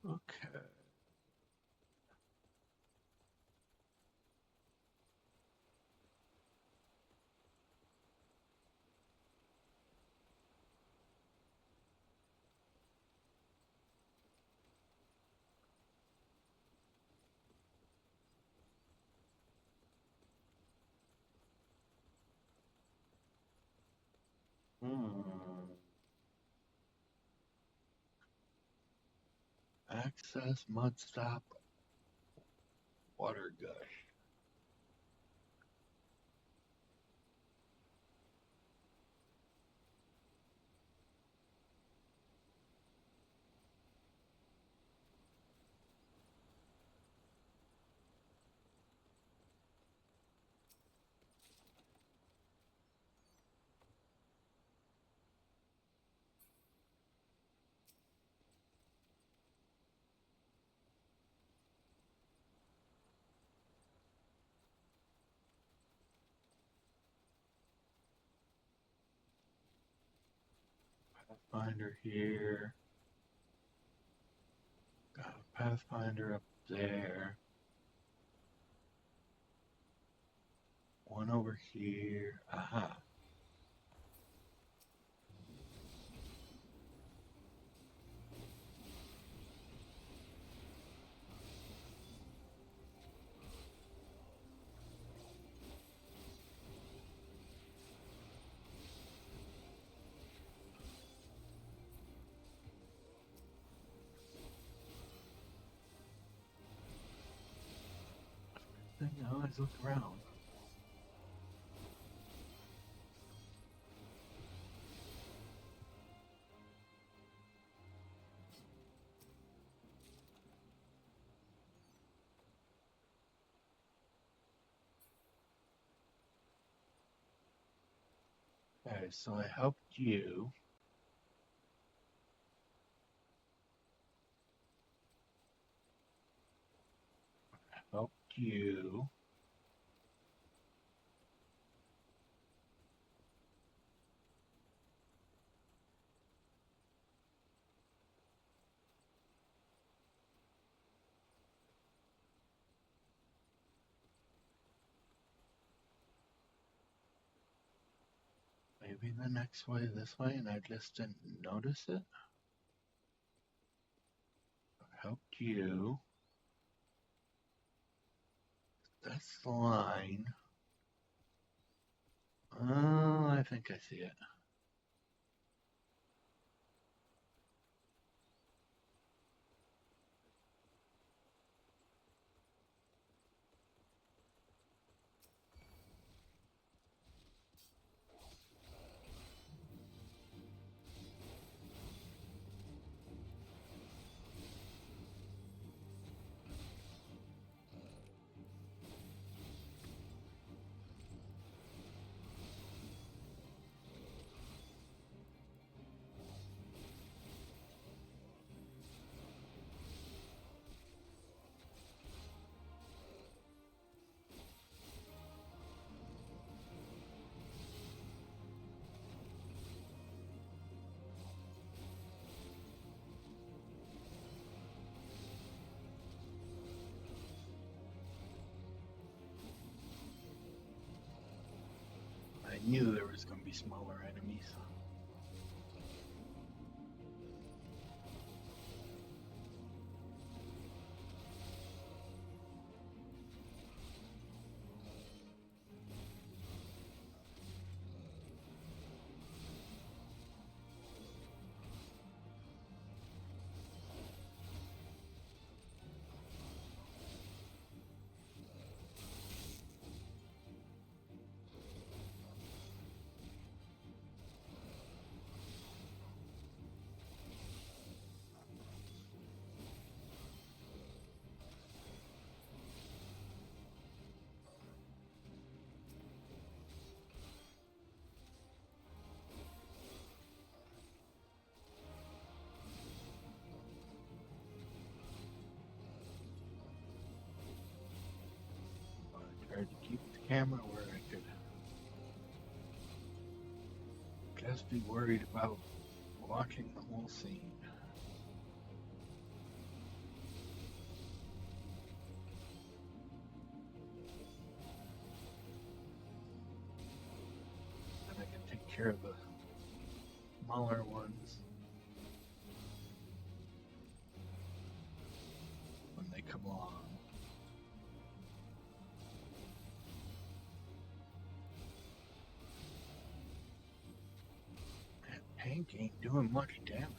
Okay. Access mud stop water gush. Pathfinder here. Got a Pathfinder up there. One over here. Aha. Thing I always look around. Okay, so I helped you. Helped you. Maybe the next way this way and I just didn't notice it. Helped you. That's the line. Oh, I think I see it. knew there was going to be smaller enemies. I tried to keep the camera where I could just be worried about watching the whole scene. And I can take care of the smaller ones when they come along. That tank ain't doing much damage.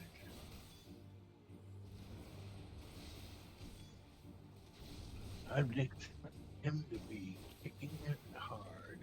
I'd expect him to be kicking it hard.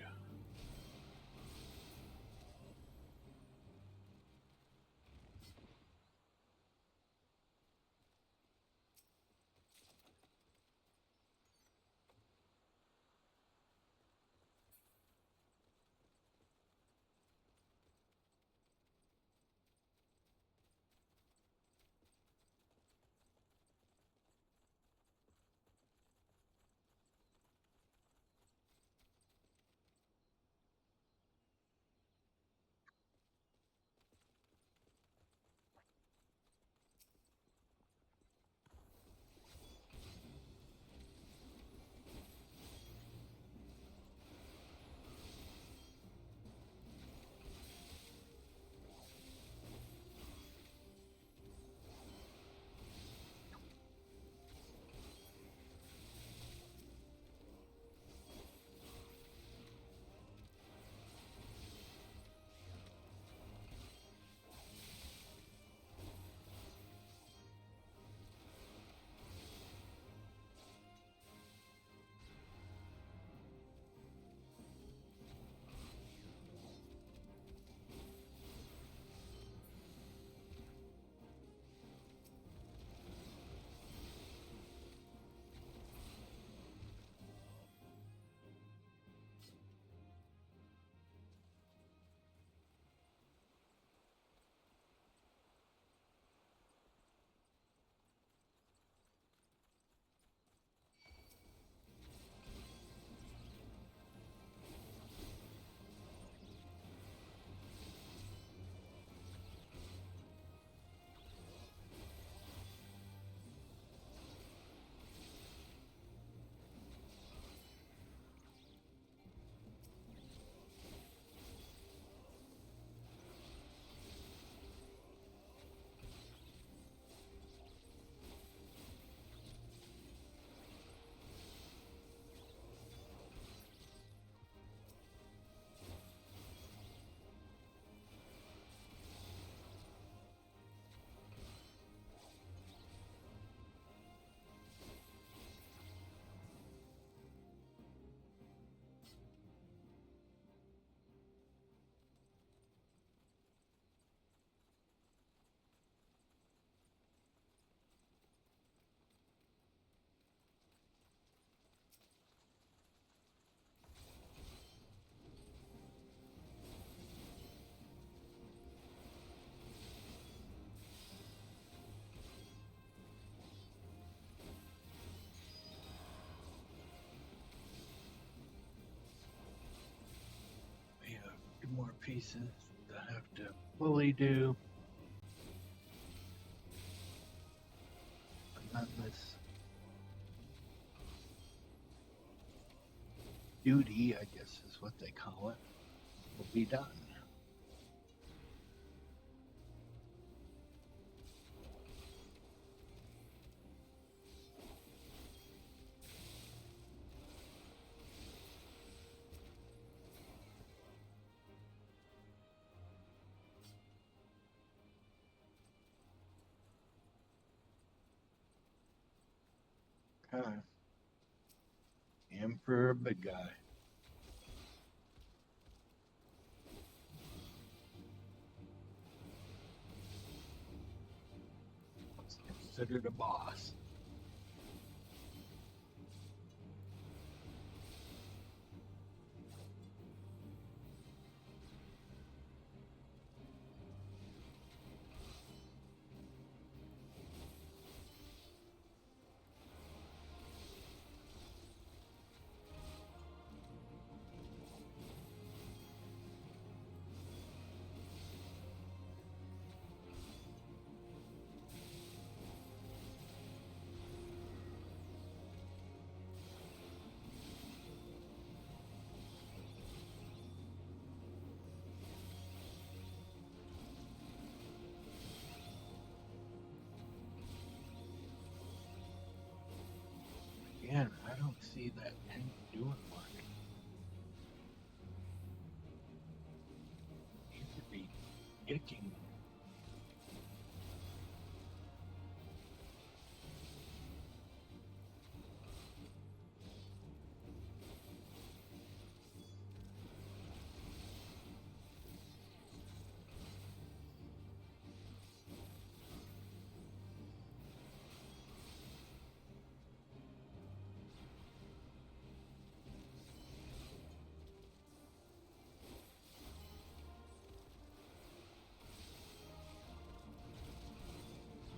We have two more pieces that I have to fully do. Relentless duty, I guess is what they call it. will be done. Okay. Emperor, big guy. What's considered a boss. Again, I don't see that tank doing much. He should be kicking.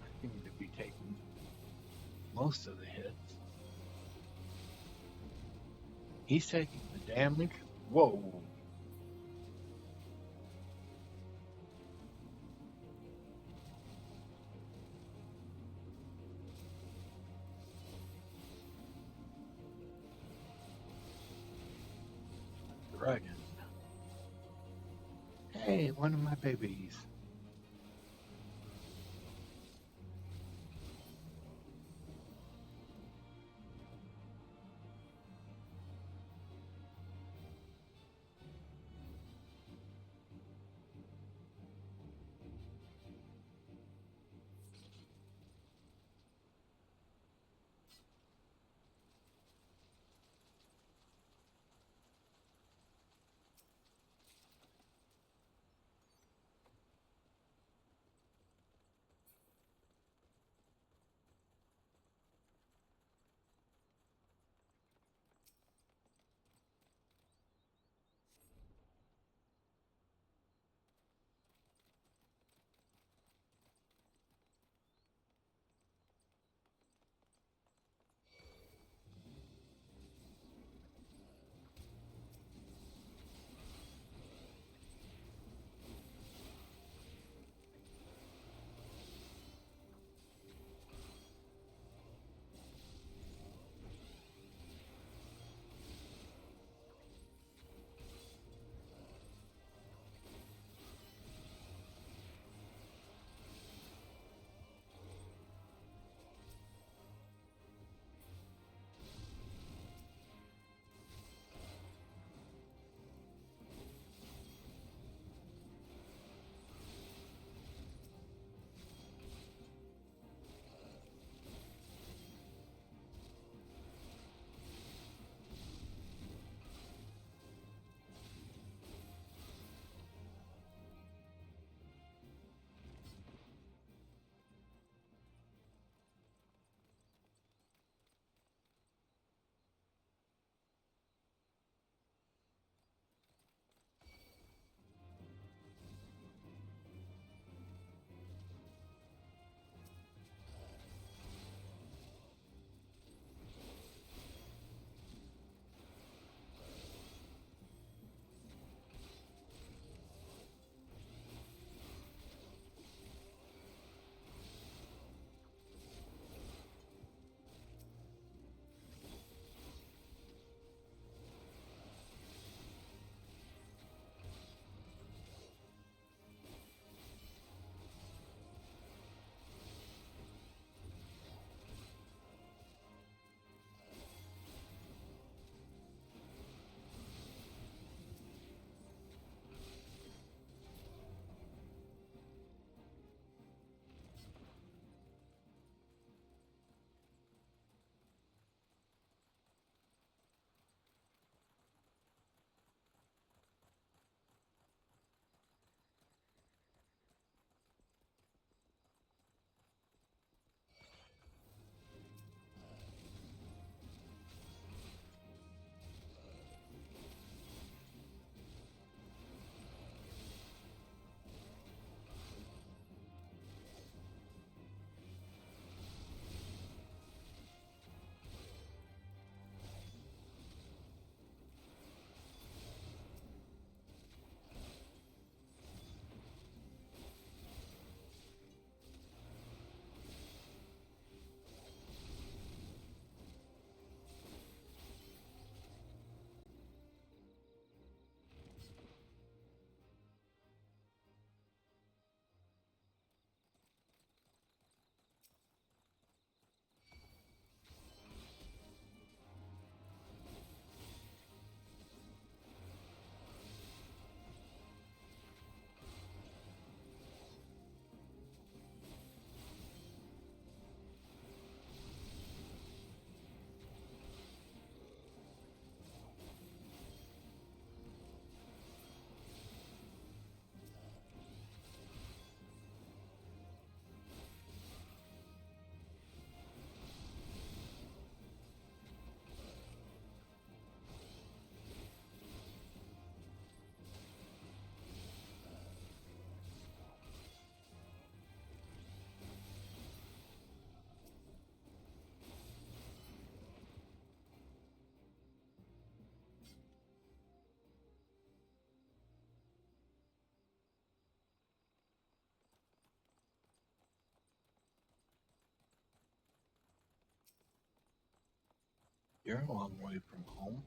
I seem to be taking most of the hits. He's taking the damage. Whoa. Dragon. Hey, one of my babies. You're a long way from home.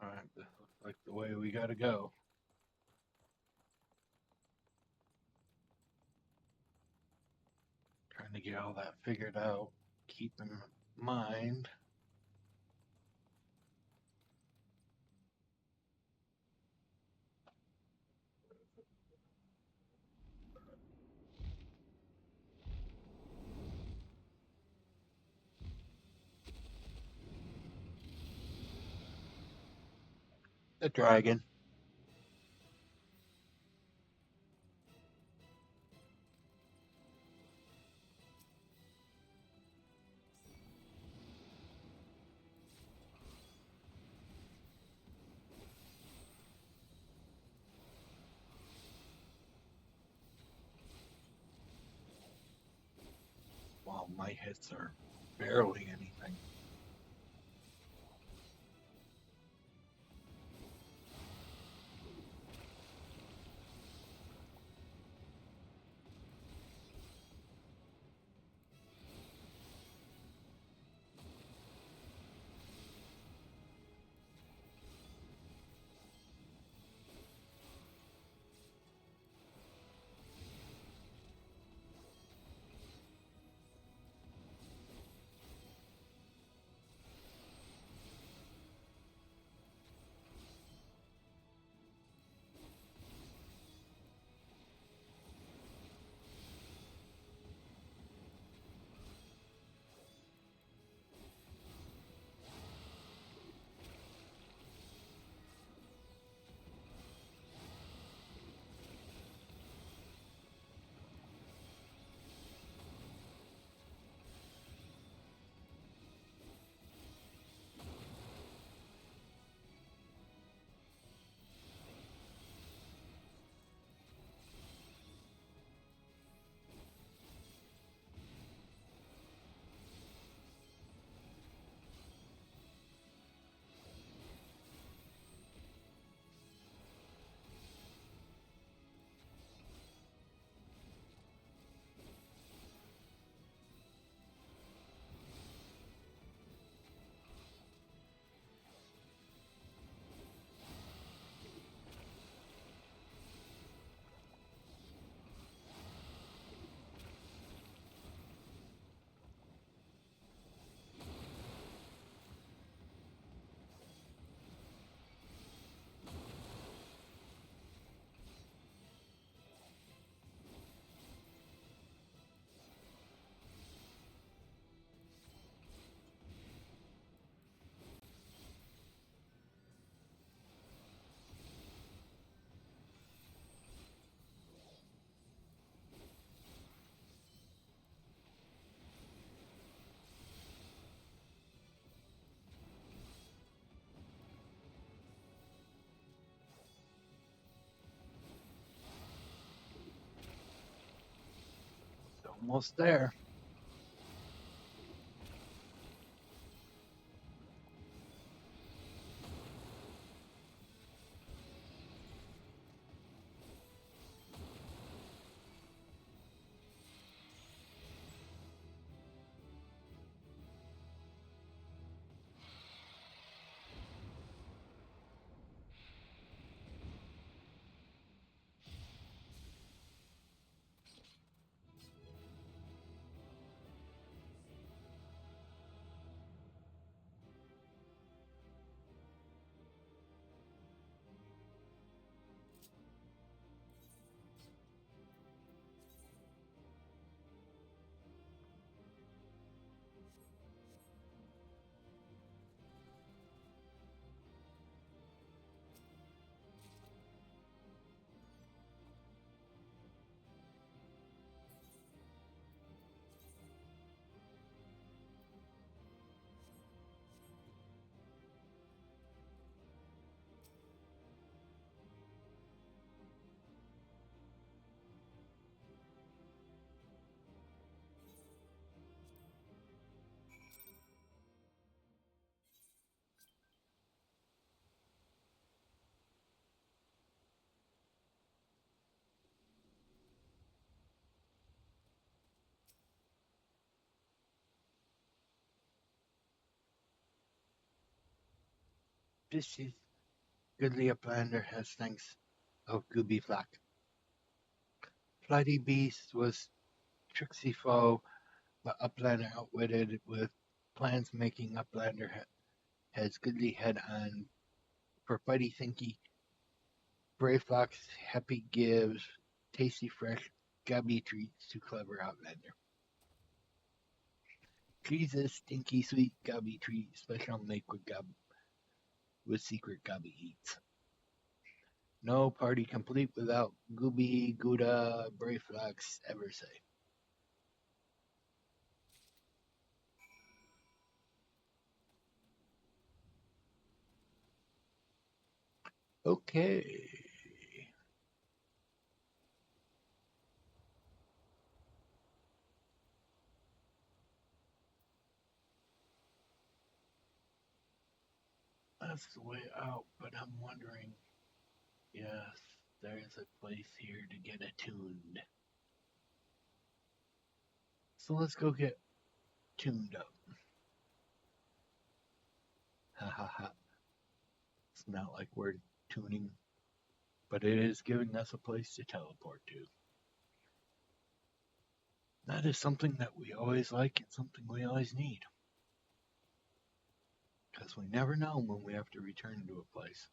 Alright, this looks like the way we gotta go. Trying to get all that figured out. Keep in mind. The dragon. While my hits are barely anything. Almost there. This is goodly uplander has thanks of Gooby Flack. Flighty Beast was tricksy foe, but Uplander outwitted with plans making Uplander has goodly head on for Fighty Thinky. Brave Fox happy gives tasty fresh gubby treats to clever Outlander. Jesus stinky sweet gubby treat special make with secret gubby eats. No party complete without Gooby Gouda Brave Fox ever say. Okay. That's the way out, but I'm wondering, yes, there's a place here to get attuned. So let's go get tuned up. Ha ha ha. It's not like we're tuning, but it is giving us a place to teleport to. That is something that we always like and something we always need. Because we never know when we have to return to a place.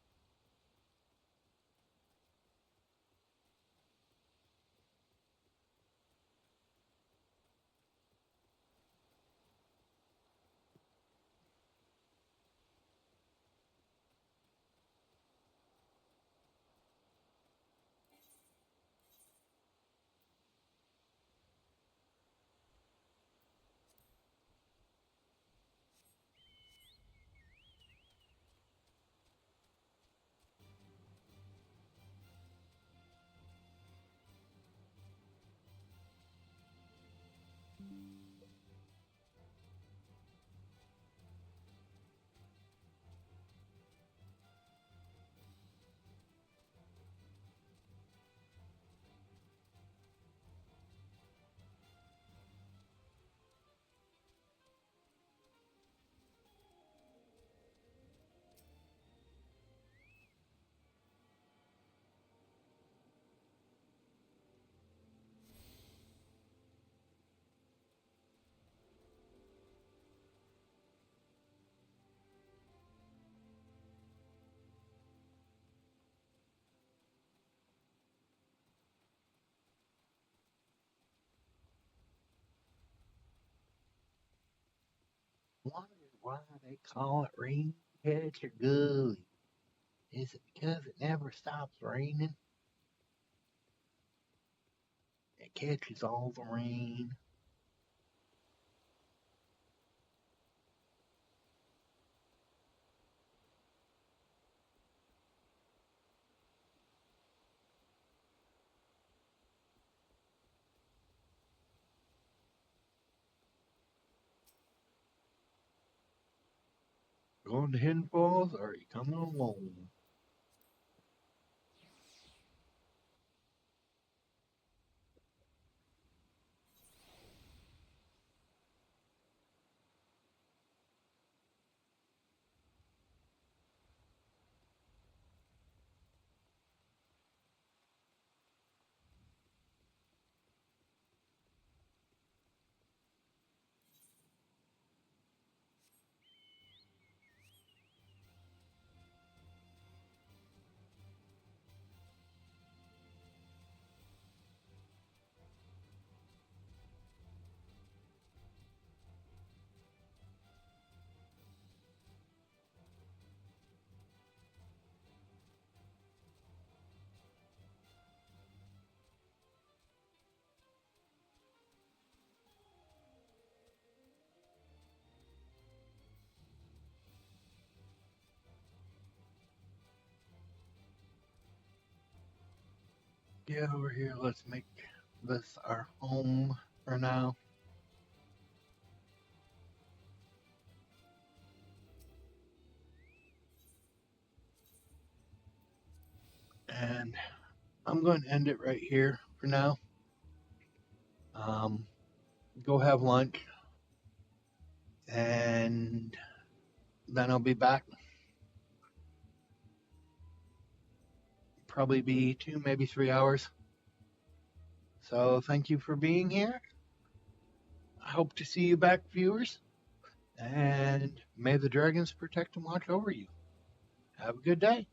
Wonder why they call it rain catcher gully. Is it because it never stops raining? It catches all the rain. Going to Hidden Falls, or are you coming alone? Get over here. Let's make this our home for now. And I'm going to end it right here for now. Um, go have lunch, and then I'll be back. probably be 2, maybe 3 hours. So thank you for being here. I hope to see you back, viewers. And may the dragons protect and watch over you. Have a good day.